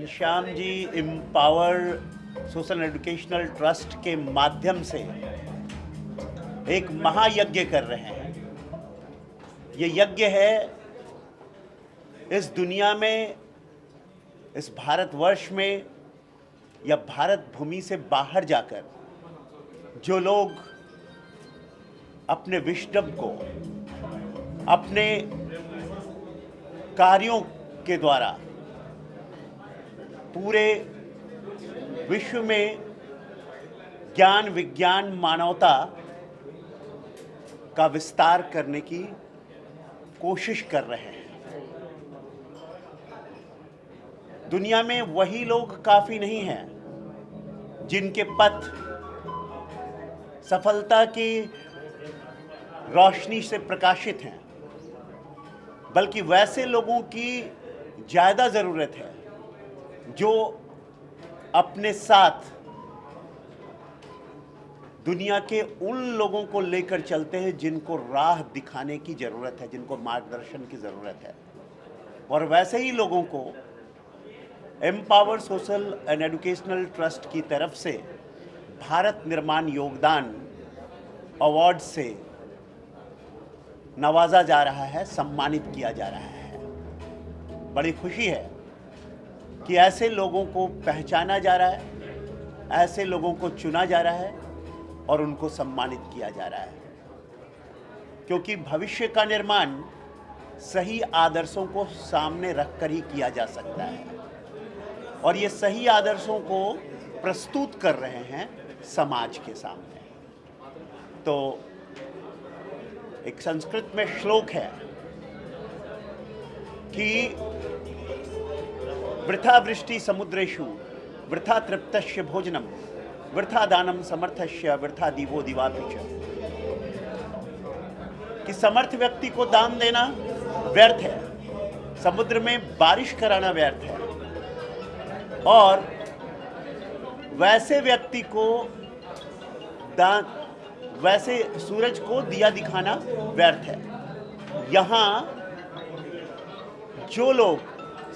Ghanshyam ji empower social educational trust के माध्यम से एक महायज्ञ कर रहे हैं। ये यज्ञ है इस दुनिया में, इस भारतवर्ष में या भारत भूमि से बाहर जाकर जो लोग अपने विजडम को अपने कार्यों के द्वारा पूरे विश्व में ज्ञान विज्ञान मानवता का विस्तार करने की कोशिश कर रहे हैं। दुनिया में वही लोग काफ़ी नहीं हैं जिनके पथ सफलता की रोशनी से प्रकाशित हैं, बल्कि वैसे लोगों की ज़्यादा ज़रूरत है जो अपने साथ दुनिया के उन लोगों को लेकर चलते हैं जिनको राह दिखाने की ज़रूरत है, जिनको मार्गदर्शन की ज़रूरत है। और वैसे ही लोगों को empower social and educational trust की तरफ से भारत निर्माण योगदान अवार्ड से नवाजा जा रहा है, सम्मानित किया जा रहा है। बड़ी खुशी है कि ऐसे लोगों को पहचाना जा रहा है, ऐसे लोगों को चुना जा रहा है और उनको सम्मानित किया जा रहा है, क्योंकि भविष्य का निर्माण सही आदर्शों को सामने रखकर ही किया जा सकता है। और ये सही आदर्शों को प्रस्तुत कर रहे हैं समाज के सामने। तो एक संस्कृत में श्लोक है कि वृथा वृष्टि समुद्रेषु वृथा तृप्तस्य भोजनम वृथा दानम समर्थस्य वृथा दीवो दिवापि च। कि समर्थ व्यक्ति को दान देना व्यर्थ है, समुद्र में बारिश कराना व्यर्थ है, और वैसे व्यक्ति को वैसे सूरज को दिया दिखाना व्यर्थ है। यहाँ जो लोग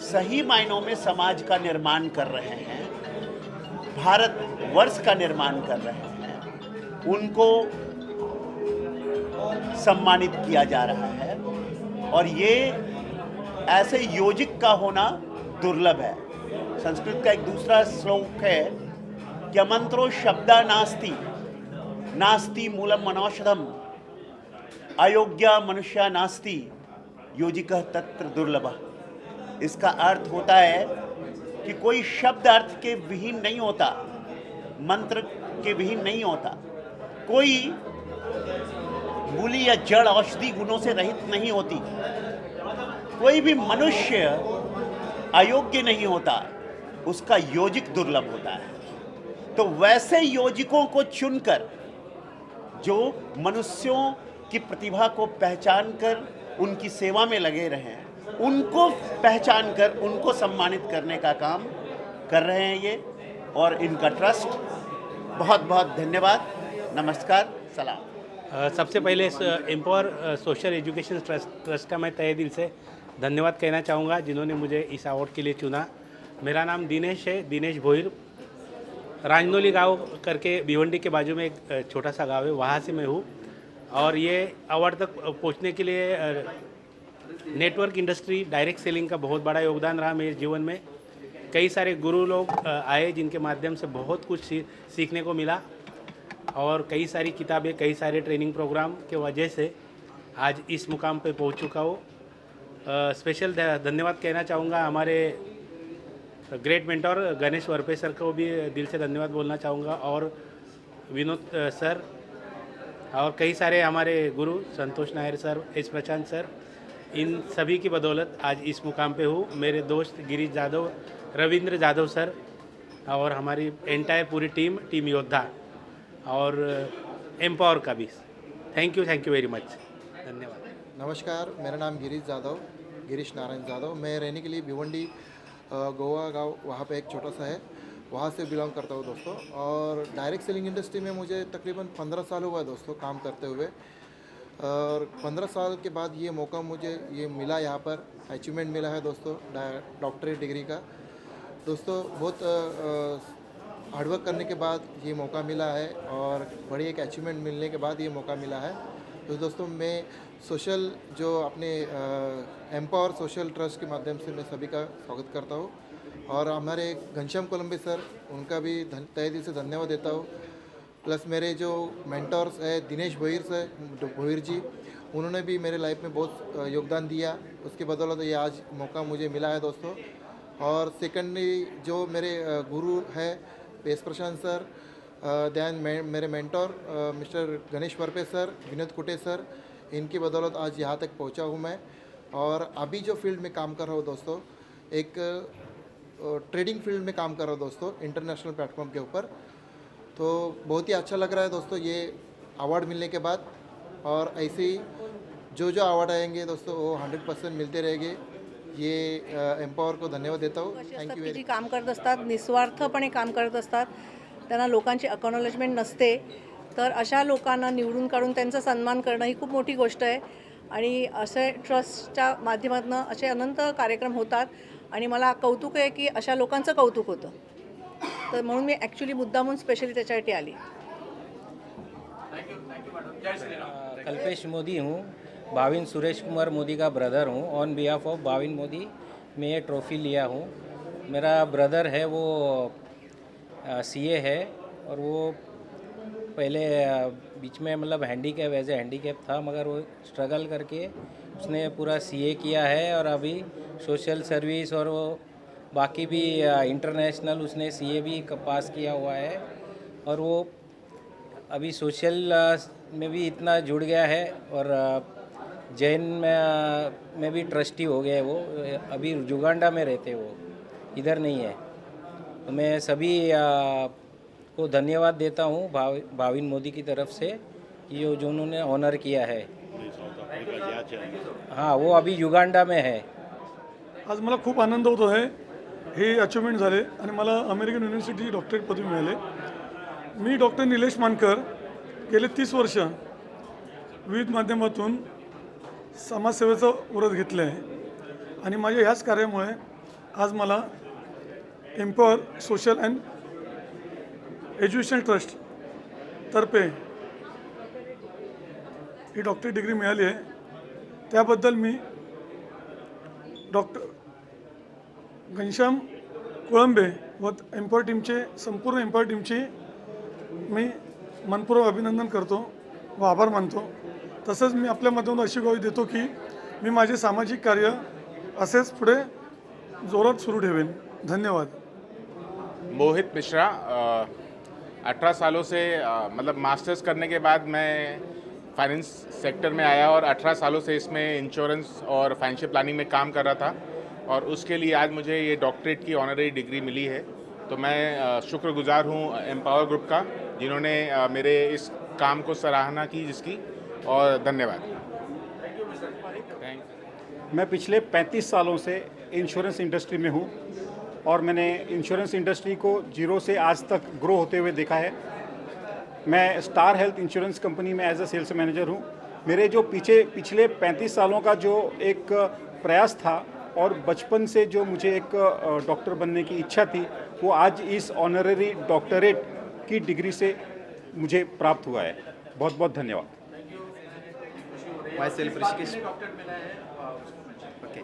सही मायनों में समाज का निर्माण कर रहे हैं, भारत वर्ष का निर्माण कर रहे हैं, उनको सम्मानित किया जा रहा है। और ये ऐसे योजक का होना दुर्लभ है। संस्कृत का एक दूसरा श्लोक है कि अमंत्रो शब्दा नास्ति नास्ति मूलम मनौषधम अयोग्य मनुष्य नास्ति योजिकः तत्र दुर्लभः। इसका अर्थ होता है कि कोई शब्द अर्थ के विहीन नहीं होता, मंत्र के विहीन नहीं होता, कोई मूली या जड़ औषधि गुणों से रहित नहीं होती, कोई भी मनुष्य अयोग्य नहीं होता, उसका योजिक दुर्लभ होता है। तो वैसे योजिकों को चुनकर जो मनुष्यों की प्रतिभा को पहचान कर उनकी सेवा में लगे रहें, उनको पहचान कर उनको सम्मानित करने का काम कर रहे हैं ये। और इनका ट्रस्ट बहुत बहुत धन्यवाद, नमस्कार, सलाम। सबसे पहले एम्पावर सोशल एजुकेशन ट्रस्ट का मैं तहे दिल से धन्यवाद कहना चाहूँगा जिन्होंने मुझे इस अवार्ड के लिए चुना। मेरा नाम दिनेश है, दिनेश भोईर। राजनौली गांव करके भिवंडी के बाजू में एक छोटा सा गांव है, वहाँ से मैं हूँ। और ये अवार्ड तक पहुँचने के लिए नेटवर्क इंडस्ट्री डायरेक्ट सेलिंग का बहुत बड़ा योगदान रहा मेरे जीवन में। कई सारे गुरु लोग आए जिनके माध्यम से बहुत कुछ सीखने को मिला, और कई सारी किताबें, कई सारे ट्रेनिंग प्रोग्राम के वजह से आज इस मुकाम पे पहुंच चुका हूँ। स्पेशल धन्यवाद कहना चाहूँगा हमारे great mentor Ganesh Varpe sir को भी दिल से धन्यवाद बोलना चाहूँगा, और विनोद सर, और कई सारे हमारे गुरु संतोष नायर सर, एस प्रशांत सर, इन सभी की बदौलत आज इस मुकाम पे हूँ। मेरे दोस्त गिरीश जाधव, रविंद्र जाधव सर, और हमारी एंटायर पूरी टीम योद्धा और एम्पावर का भी थैंक यू वेरी मच, धन्यवाद। नमस्कार, मेरा नाम गिरीश नारायण जाधव। मैं रहने के लिए भिवंडी गोवा गांव वहाँ पे एक छोटा सा है, वहाँ से बिलोंग करता हूँ दोस्तों। और डायरेक्ट सेलिंग इंडस्ट्री में मुझे तकरीबन 15 साल हुआ है दोस्तों काम करते हुए। और 15 साल के बाद ये मौका मुझे ये मिला, यहाँ पर अचीवमेंट मिला है दोस्तों, डॉक्टरेट डिग्री का। दोस्तों बहुत हार्डवर्क करने के बाद ये मौका मिला है और बड़ी एक अचीवमेंट मिलने के बाद ये मौका मिला है। तो दोस्तों मैं सोशल जो अपने एम्पावर सोशल ट्रस्ट के माध्यम से मैं सभी का स्वागत करता हूँ और हमारे घनश्याम कोलंबे सर उनका भी तहे दिल से धन्यवाद देता हूँ। प्लस मेरे जो मेंटर्स है दिनेश भोईर जी, उन्होंने भी मेरे लाइफ में बहुत योगदान दिया, उसके बदौलत ये आज मौका मुझे मिला है दोस्तों। और सेकेंडली जो मेरे गुरु है पेश प्रशांत सर, दैन मेरे mentor mister Ganesh Varpe sir, Vinod कुटे सर, इनकी बदौलत आज यहाँ तक पहुँचा हूँ मैं। और अभी जो फील्ड में काम कर रहा हूँ दोस्तों, एक ट्रेडिंग फील्ड में काम कर रहा हूँ दोस्तों, इंटरनेशनल प्लेटफॉर्म के ऊपर। तो बहुत ही अच्छा लग रहा है दोस्तों ये अवार्ड मिलने के बाद, और ऐसे ही जो अवार्ड आएंगे दोस्तों वो 100% मिलते रहेंगे। ये एम्पॉवर को धन्यवाद देता हूँ। थँक्यू जी काम करत असतात, निस्वार्थपणे काम करत असतात, त्यांना लोकांची अकनॉलेजमेंट नसते, तर अशा लोकांना निवडून काढून त्यांचा सन्मान करणं ही खूप मोठी गोष्ट आहे। आणि असे ट्रस्टच्या माध्यमातून असे अनंत कार्यक्रम होतात आणि मला कौतुक आहे की अशा लोकांचं कौतुक होतं, तर म्हणून मी ॲक्च्युली मुद्दामून स्पेशली त्याच्यासाठी आली। कल्पेश मोदी हूँ, भाविन सुरेश कुमार मोदी का ब्रदर हूँ। On behalf of Bhavin Modi मैं ये ट्रॉफ़ी लिया हूँ। मेरा ब्रदर है वो सीए है और वो पहले बीच में मतलब हैंडीकैप एज ए हैंडीकैप था, मगर वो स्ट्रगल करके उसने पूरा सीए किया है और अभी सोशल सर्विस और वो बाकी भी इंटरनेशनल उसने सीए भी पास किया हुआ है। और वो अभी सोशल में भी इतना जुड़ गया है और जैन में भी ट्रस्टी हो गया है। वो अभी युगांडा में रहते, वो इधर नहीं है। तो मैं सभी को धन्यवाद देता हूँ भाविन मोदी की तरफ से कि जो उन्होंने ऑनर किया है। हाँ, वो अभी युगांडा में है। आज मला खूप आनंद होतो आहे, हे अचिव्हमेंट झाले आणि मला अमेरिकन युनिव्हर्सिटी डॉक्टरेट पदवी मिळाले। मी डॉक्टर निलेश मानकर गेले 30 वर्ष विविध माध्यमातून समाजसेवेचं व्रत घेतलं आहे आणि माझ्या ह्याच कार्यामुळे आज मला empower social and education trust तर्फे ही डॉक्टरेट डिग्री मिळाली आहे। त्याबद्दल मी डॉक्टर घनश्याम कोळंबे व एम्पॉवर टीमचे संपूर्ण एम्पॉवर टीमची मी मनपूर्वक अभिनंदन करतो व आभार मानतो। तसंच मी आपल्या माध्यमातून अशी ग्वाही देतो की मी माझे सामाजिक कार्य असेच पुढे जोरात सुरू ठेवेन। धन्यवाद। मोहित मिश्रा, 18 सालों से मतलब मास्टर्स करने के बाद मैं फाइनेंस सेक्टर में आया और 18 सालों से इसमें इंश्योरेंस और फाइनेंशियल प्लानिंग में काम कर रहा था और उसके लिए आज मुझे ये डॉक्टरेट की ऑनररी डिग्री मिली है। तो मैं शुक्रगुजार हूँ एम्पावर ग्रुप का, जिन्होंने मेरे इस काम को सराहना की जिसकी, और धन्यवाद। मैं पिछले 35 सालों से इंश्योरेंस इंडस्ट्री में हूँ और मैंने इंश्योरेंस इंडस्ट्री को जीरो से आज तक ग्रो होते हुए देखा है। मैं स्टार हेल्थ इंश्योरेंस कंपनी में एज अ सेल्स मैनेजर हूँ। मेरे जो पिछले 35 सालों का जो एक प्रयास था और बचपन से जो मुझे एक डॉक्टर बनने की इच्छा थी, वो आज इस ऑनररी डॉक्टरेट की डिग्री से मुझे प्राप्त हुआ है। बहुत बहुत धन्यवाद। Myself Rishikesh. Okay.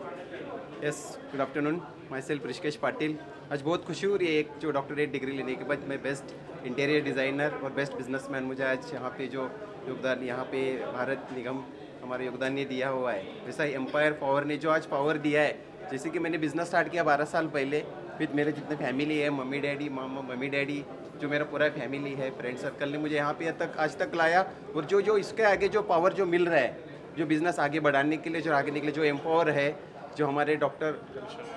Yes, good afternoon. Myself Rishikesh Patil. आज बहुत खुशी हो रही है एक जो डॉक्टरेट डिग्री लेने के बाद मैं बेस्ट इंटीरियर डिज़ाइनर और बेस्ट बिजनेसमैन, मुझे आज यहाँ पे जो योगदान यहाँ पे भारत निगम हमारा योगदान ने दिया हुआ है, वैसा ही एम्पायर पावर ने जो आज पावर दिया है। जैसे कि मैंने बिज़नेस स्टार्ट किया 12 साल पहले, फिर मेरे जितने फैमिली है, मम्मी डैडी, मामा मम्मी डैडी, जो मेरा पूरा फैमिली है, फ्रेंड सर्कल ने मुझे यहाँ पे आज तक लाया। और जो इसके आगे जो पावर जो मिल रहा है, जो बिज़नेस आगे बढ़ाने के लिए, जो आगे निकले, जो एम्पावर है, जो हमारे डॉक्टर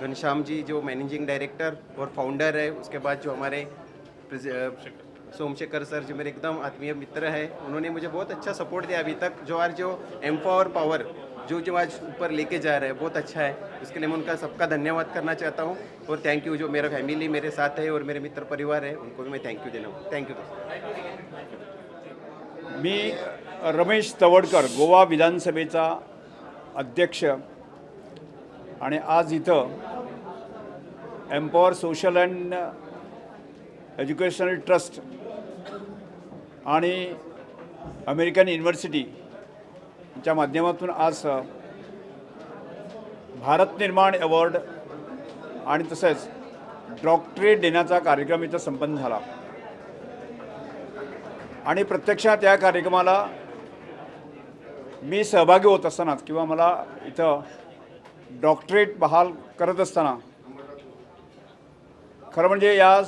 घनश्याम जी जो मैनेजिंग डायरेक्टर और फाउंडर है, उसके बाद जो हमारे सोमशेखर सर जो मेरे एकदम आत्मीय मित्र है, उन्होंने मुझे बहुत अच्छा सपोर्ट दिया अभी तक। जो आज जो एम्पावर पावर जो आज ऊपर लेके जा रहा है, बहुत अच्छा है। इसके लिए मैं उनका सबका धन्यवाद करना चाहता हूँ और थैंक यू। जो मेरा फैमिली मेरे साथ है और मेरे मित्र परिवार है, उनको भी मैं थैंक यू देना हूँ। Thank you. मी रमेश तवडकर, गोवा विधानसभेचा अध्यक्ष, आणि आज इथं empower social and educational trust आणि अमेरिकन युनिव्हर्सिटीच्या माध्यमातून आज भारत निर्माण अवॉर्ड आणि तसेच डॉक्टरेट देण्याचा कार्यक्रम इथं संपन्न झाला आणि प्रत्यक्षात या कार्यक्रमाला मी सहभागी होत असतानाच किंवा मला इथं डॉक्टरेट बहाल करत असताना खरं म्हणजे या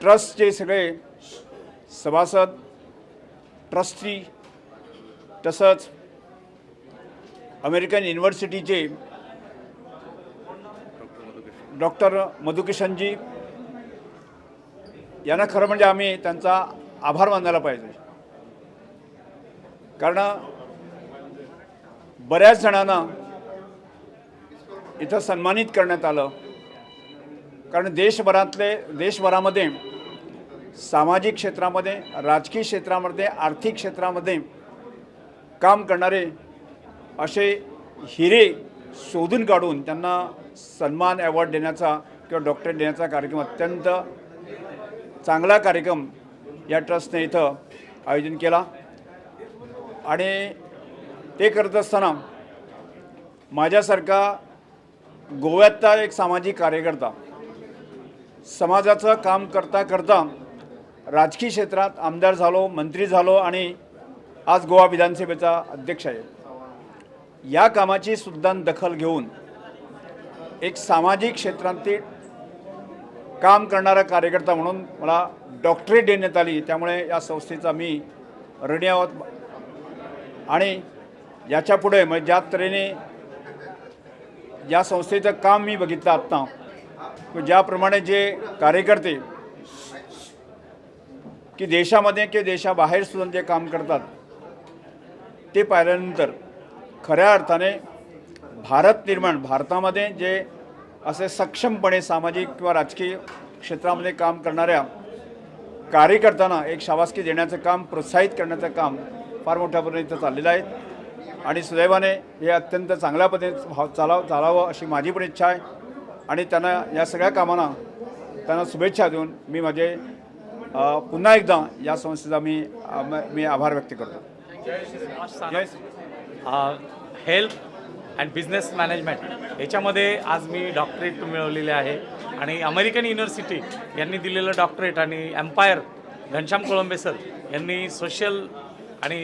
ट्रस्टचे सगळे सभासद ट्रस्टी तसंच अमेरिकन युनिव्हर्सिटीचे डॉक्टर मधुकिशनजी यांना खरं म्हणजे आम्ही त्यांचा आभार मानायला पाहिजे, कारण बऱ्याच जणांना इथं सन्मानित करण्यात आलं, कारण देशभरामध्ये सामाजिक क्षेत्रामध्ये, राजकीय क्षेत्रामध्ये, आर्थिक क्षेत्रामध्ये काम करणारे असे हिरे शोधून काढून त्यांना सन्मान अवॉर्ड देण्याचा किंवा डॉक्टरेट देण्याचा कार्यक्रम अत्यंत चांगला कार्यक्रम या ट्रस्टने इथं आयोजन केला आणि ते करत असताना माझ्यासारखा गोव्यातला एक सामाजिक कार्यकर्ता समाजाचं काम करता करता राजकीय क्षेत्रात आमदार झालो, मंत्री झालो आणि आज गोवा विधानसभेचा अध्यक्ष आहे. या कामाची सुद्धा दखल घेऊन एक सामाजिक क्षेत्रातील काम करणारा कार्यकर्ता म्हणून मला डॉक्टरेट देण्यात आली. त्यामुळे या संस्थेचा मी ऋणी आहोत आणि याच्या पुढे म्हणजे ज्या तऱ्हेने या संस्थेचं काम मी बघितलं आत्ता, ज्याप्रमाणे जे कार्यकर्ते की देशामध्ये किंवा देशाबाहेर सुद्धा जे काम करतात ते पाहिल्यानंतर खऱ्या अर्थाने भारतामध्ये जे असे सक्षमपणे सामाजिक किंवा राजकीय क्षेत्रामध्ये काम करणाऱ्या कार्यकर्त्यांना एक शाबासकी देण्याचं काम, प्रोत्साहित करण्याचं काम फार मोठ्या प्रमाणात इथं चाललेलं आहे आणि सुदैवाने हे अत्यंत चांगल्या पद्धतीने चालावं अशी माझी पण इच्छा आहे आणि त्यांना या सगळ्या कामांना त्यांना शुभेच्छा देऊन मी माझे पुन्हा एकदा या संस्थेचा मी आभार व्यक्त करतो. हेल्थ अँड बिझनेस मॅनेजमेंट याच्यामध्ये आज मी डॉक्टरेट मिळवलेले आहे आणि अमेरिकन युनिव्हर्सिटी यांनी दिलेलं डॉक्टरेट आणि एम्पायर घनश्याम कोळंबे सर यांनी सोशल आणि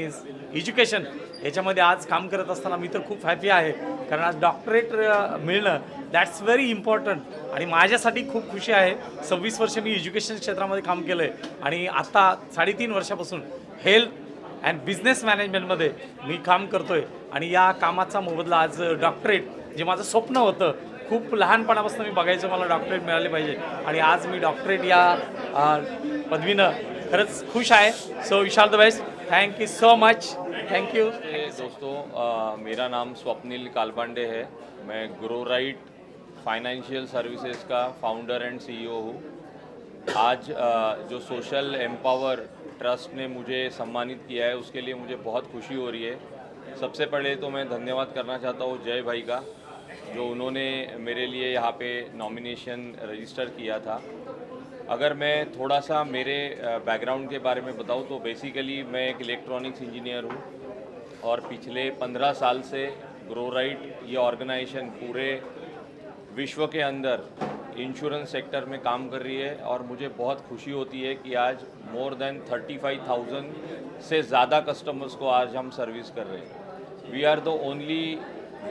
एज्युकेशन याच्यामध्ये आज काम करत असताना मी तर खूप हॅपी आहे, कारण आज डॉक्टरेट मिळणं दॅट्स व्हेरी इम्पॉर्टंट आणि माझ्यासाठी खूप खुशी आहे. 26 वर्ष मी एज्युकेशन क्षेत्रामध्ये काम केलं आहे आणि आता 3.5 वर्षापासून हेल्थ अँड बिझनेस मॅनेजमेंटमध्ये मी काम करतो आहे आणि या कामाचा मोबदला आज डॉक्टरेट, जे माझं स्वप्न होतं खूप लहानपणापासून मी बघायचं मला डॉक्टरेट मिळाले पाहिजे आणि आज मी डॉक्टरेट या पदवीनं खरंच खुश आहे. So wish all the best. Thank you so much. Thank you. दोस्तों, मेरा नाम स्वप्निल कालपांडे है. मैं ग्रो राइट फाइनेंशियल सर्विसेज का फाउंडर एंड सीईओ हूँ. आज जो सोशल एम्पावर ट्रस्ट ने मुझे सम्मानित किया है उसके लिए मुझे बहुत खुशी हो रही है. सबसे पहले तो मैं धन्यवाद करना चाहता हूँ जय भाई का, जो उन्होंने मेरे लिए यहाँ पे नॉमिनेशन रजिस्टर किया था. अगर मैं थोड़ा सा मेरे बैकग्राउंड के बारे में बताऊँ तो बेसिकली मैं एक इलेक्ट्रॉनिक्स इंजीनियर हूँ और पिछले 15 साल से ग्रो राइट ये ऑर्गेनाइजेशन पूरे विश्व के अंदर इंश्योरेंस सेक्टर में काम कर रही है और मुझे बहुत खुशी होती है कि आज मोर देन 35,000 से ज़्यादा कस्टमर्स को आज हम सर्विस कर रहे हैं. We are the only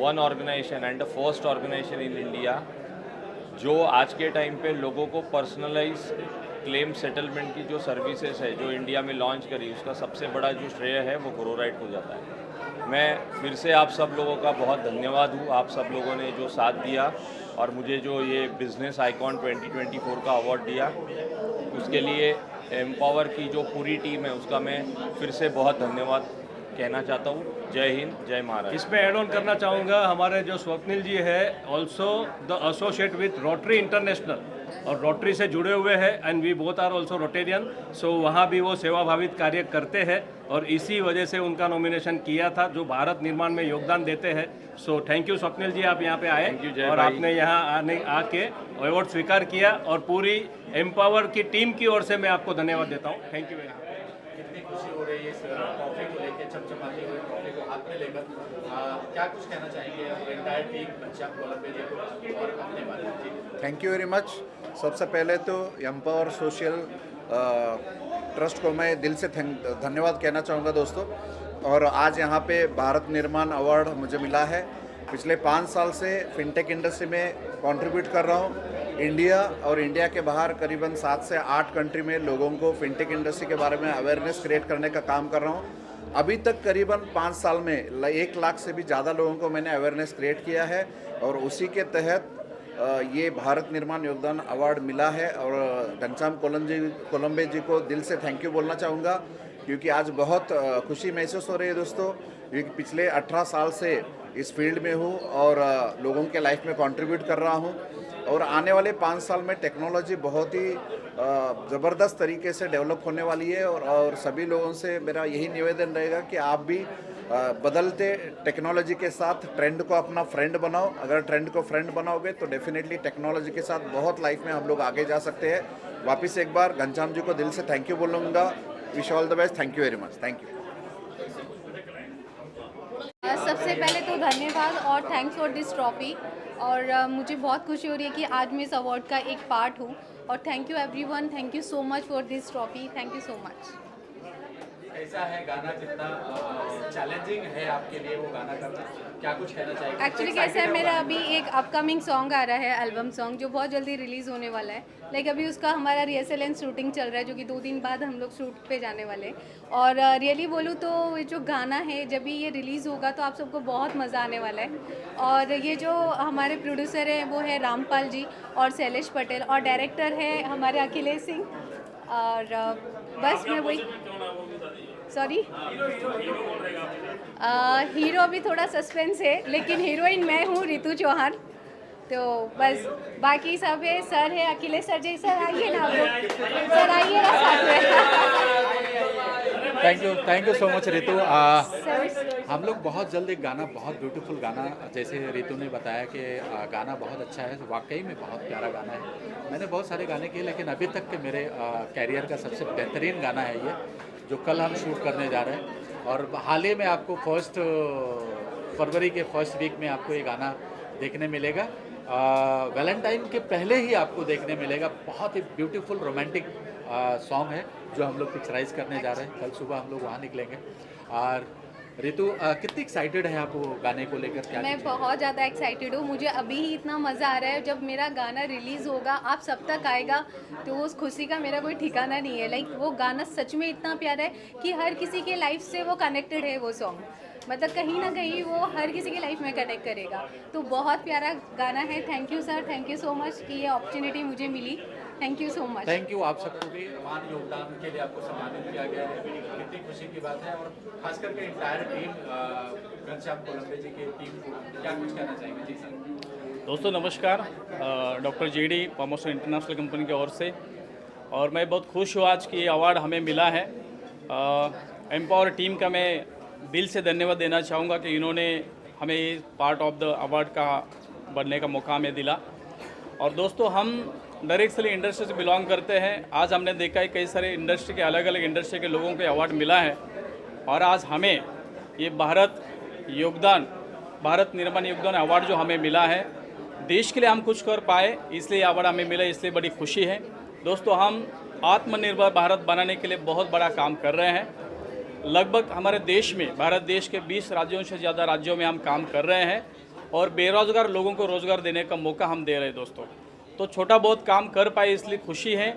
one organisation and the first organisation in India जो आज के टाइम पे लोगों को पर्सनलाइज क्लेम सेटलमेंट की जो सर्विसेज है जो इंडिया में लॉन्च करी, उसका सबसे बड़ा जो श्रेय है वो ग्रो राइट को जाता है. मैं फिर से आप सब लोगों का बहुत धन्यवाद हूँ. आप सब लोगों ने जो साथ दिया और मुझे जो ये बिजनेस आइकॉन 2024 का अवार्ड दिया, उसके लिए एम्पावर की जो पूरी टीम है उसका मैं फिर से बहुत धन्यवाद कहना चाहता हूँ. जय हिंद, जय महाराष्ट्र. इसमें ऐड ऑन करना चाहूँगा, हमारे जो स्वप्निल जी है also the associate with Rotary International, और रोटरी से जुड़े हुए हैं and we both are also Rotarian, so वहाँ भी वो सेवाभावित कार्य करते हैं और इसी वजह से उनका नॉमिनेशन किया था, जो भारत निर्माण में योगदान देते हैं। सो थैंक यू स्वप्निल जी, आप यहाँ पे आए और आपने यहाँ आके अवार्ड स्वीकार किया और पूरी एम्पावर की टीम की ओर से मैं आपको धन्यवाद देता हूँ। Thank you very much. कितनी खुशी हो रही है इस ट्रॉफी को लेकर, चमचमाती हुई ट्रॉफी को हाथ में लेकर, क्या कुछ कहना चाहेंगे एंटायर टीम घनश्याम कोलंबे जी को और अपने बारे में? Thank you very much. सबसे पहले तो एम्पावर सोशल ट्रस्ट को मैं दिल से धन्यवाद कहना चाहूँगा दोस्तों। और आज यहाँ पे भारत निर्माण अवार्ड मुझे मिला है। पिछले 5 साल से फिनटेक इंडस्ट्री में कंट्रीब्यूट कर रहा हूँ। इंडिया और इंडिया के बाहर करीबन 7 से 8 कंट्री में लोगों को फिनटेक इंडस्ट्री के बारे में अवेयरनेस क्रिएट करने का काम कर रहा हूँ। अभी तक करीबन 5 साल में 1 लाख से भी ज़्यादा लोगों को मैंने अवेयरनेस क्रिएट किया है और उसी के तहत ये भारत निर्माण योगदान अवार्ड मिला है। और घनश्याम कोलंबे जी को दिल से थैंक यू बोलना चाहूँगा, क्योंकि आज बहुत खुशी महसूस हो रही है दोस्तों, क्योंकि पिछले 18 साल से इस फील्ड में हूँ और लोगों के लाइफ में कंट्रीब्यूट कर रहा हूँ। और आने वाले 5 साल में टेक्नोलॉजी बहुत ही ज़बरदस्त तरीके से डेवलप होने वाली है और सभी लोगों से मेरा यही निवेदन रहेगा कि आप भी बदलते टेक्नोलॉजी के साथ ट्रेंड को अपना फ्रेंड बनाओ। अगर ट्रेंड को फ्रेंड बनाओगे तो डेफिनेटली टेक्नोलॉजी के साथ बहुत लाइफ में हम लोग आगे जा सकते हैं। वापस एक बार घनश्याम जी को दिल से थैंक यू बोलूँगा। Wish all the best. Thank you very much. Thank you. सबसे पहले तो धन्यवाद और थैंक्स फॉर दिस ट्रॉफी। और मुझे बहुत खुशी हो रही है कि आज मैं इस अवार्ड का एक पार्ट हूँ। और thank you everyone, thank you so much for this trophy. Thank you so much. ऐसा है गाना कितना चैलेंजिंग है आपके लिए वो गाना करना, क्या कुछ कहना चाहिए? एक्चुअली कैसा है, मेरा अभी एक अपकमिंग सॉन्ग आ रहा है, एल्बम सॉन्ग, जो बहुत जल्दी रिलीज़ होने वाला है। लाइक अभी उसका हमारा रिहर्सल एंड शूटिंग चल रहा है, जो कि 2 दिन बाद हम लोग शूट पे जाने वाले हैं। और रियली बोलूँ तो ये जो गाना है, जब भी ये रिलीज़ होगा तो आप सबको बहुत मज़ा आने वाला है। और ये जो हमारे प्रोड्यूसर हैं वो है रामपाल जी और शैलेश पटेल, और डायरेक्टर है हमारे अखिलेश सिंह। और बस मैं वही, सॉरी, हीरो भी थोड़ा सस्पेंस है, लेकिन हीरोइन मैं हूँ, रितु चौहान। तो बस बाकी सब है, सर है अखिलेश सर जी। सर आइए ना, आप लोग सर आइए ना साथ में। Thank you so much Ritu. हम लोग बहुत जल्द एक गाना, बहुत ब्यूटीफुल गाना, जैसे रितु ने बताया कि गाना बहुत अच्छा है, तो वाकई में बहुत प्यारा गाना है। मैंने बहुत सारे गाने किए, लेकिन अभी तक के मेरे कैरियर का सबसे बेहतरीन गाना है ये, जो कल हम शूट करने जा रहे हैं। और हाल ही में आपको 1 फरवरी के फर्स्ट वीक में आपको ये गाना देखने मिलेगा। वैलेंटाइन के पहले ही आपको देखने मिलेगा। बहुत ही ब्यूटीफुल रोमांटिक सॉन्ग है जो हम लोग पिक्चराइज करने जा रहे हैं। कल सुबह हम लोग वहाँ निकलेंगे। और रितु कितनी एक्साइटेड है आप वो गाने को लेकर? क्या मैं बहुत ज़्यादा एक्साइटेड हूँ। मुझे अभी ही इतना मज़ा आ रहा है। जब मेरा गाना रिलीज़ होगा, आप सब तक आएगा, तो उस खुशी का मेरा कोई ठिकाना नहीं है। लाइक वो गाना सच में इतना प्यारा है कि हर किसी के लाइफ से वो कनेक्टेड है। वो सॉन्ग मतलब कहीं ना कहीं वो हर किसी की लाइफ में कनेक्ट करेगा। तो बहुत प्यारा गाना है। Thank you sir, thank you so much कि ये अपॉर्चुनिटी मुझे मिली। Thank you so much. Thank you. आप सबको भी मान योगदान के लिए आपको सम्मानित किया गया है, कितनी खुशी की बात है। और खास करके इंटायर टीम, घनश्याम कोलंबे जी की टीम को क्या कुछ कहना चाहेंगे? जी सर। दोस्तों नमस्कार, doctor JD promotion international company की ओर से, और मैं बहुत खुश हूँ आज कि ये अवार्ड हमें मिला है। एम्पावर टीम का मैं दिल से धन्यवाद देना चाहूँगा कि इन्होंने हमें पार्ट ऑफ द अवार्ड का बनने का मौका हमें दिला। और दोस्तों हम डायरेक्टली इंडस्ट्री से बिलोंग करते हैं। आज हमने देखा है कई सारे इंडस्ट्री के, अलग अलग इंडस्ट्री के लोगों को अवार्ड मिला है, और आज हमें ये भारत निर्माण योगदान अवार्ड जो हमें मिला है, देश के लिए हम कुछ कर पाए, इसलिए अवार्ड हमें मिला, इसलिए बड़ी खुशी है। दोस्तों हम आत्मनिर्भर भारत बनाने के लिए बहुत बड़ा काम कर रहे हैं। लगभग हमारे देश में, भारत देश के 20 राज्यों से ज़्यादा राज्यों में हम काम कर रहे हैं, और बेरोज़गार लोगों को रोज़गार देने का मौका हम दे रहे हैं दोस्तों। तो छोटा बहुत काम कर पाए, इसलिए खुशी है।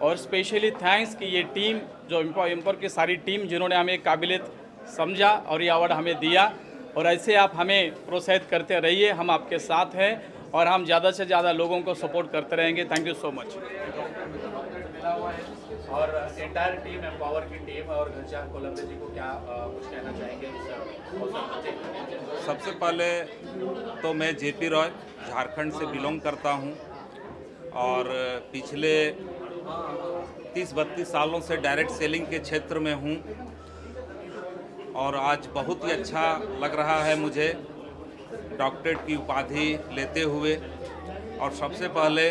और स्पेशली थैंक्स कि ये टीम, जो एम्पावर की सारी टीम, जिन्होंने हमें काबिलियत समझा और ये अवार्ड हमें दिया। और ऐसे आप हमें प्रोत्साहित करते रहिए, हम आपके साथ हैं और हम ज़्यादा से ज़्यादा लोगों को सपोर्ट करते रहेंगे। Thank you so much. और एंटायर टीम, एम्पावर की टीम और घनश्याम कोलंबे जी को क्या कुछ कहना चाहेंगे? सबसे पहले तो मैं JP रॉय झारखंड से बिलोंग करता हूं। और पिछले 30-32 सालों से डायरेक्ट सेलिंग के क्षेत्र में हूँ और आज बहुत ही अच्छा लग रहा है मुझे डॉक्टरेट की उपाधि लेते हुए। और सबसे पहले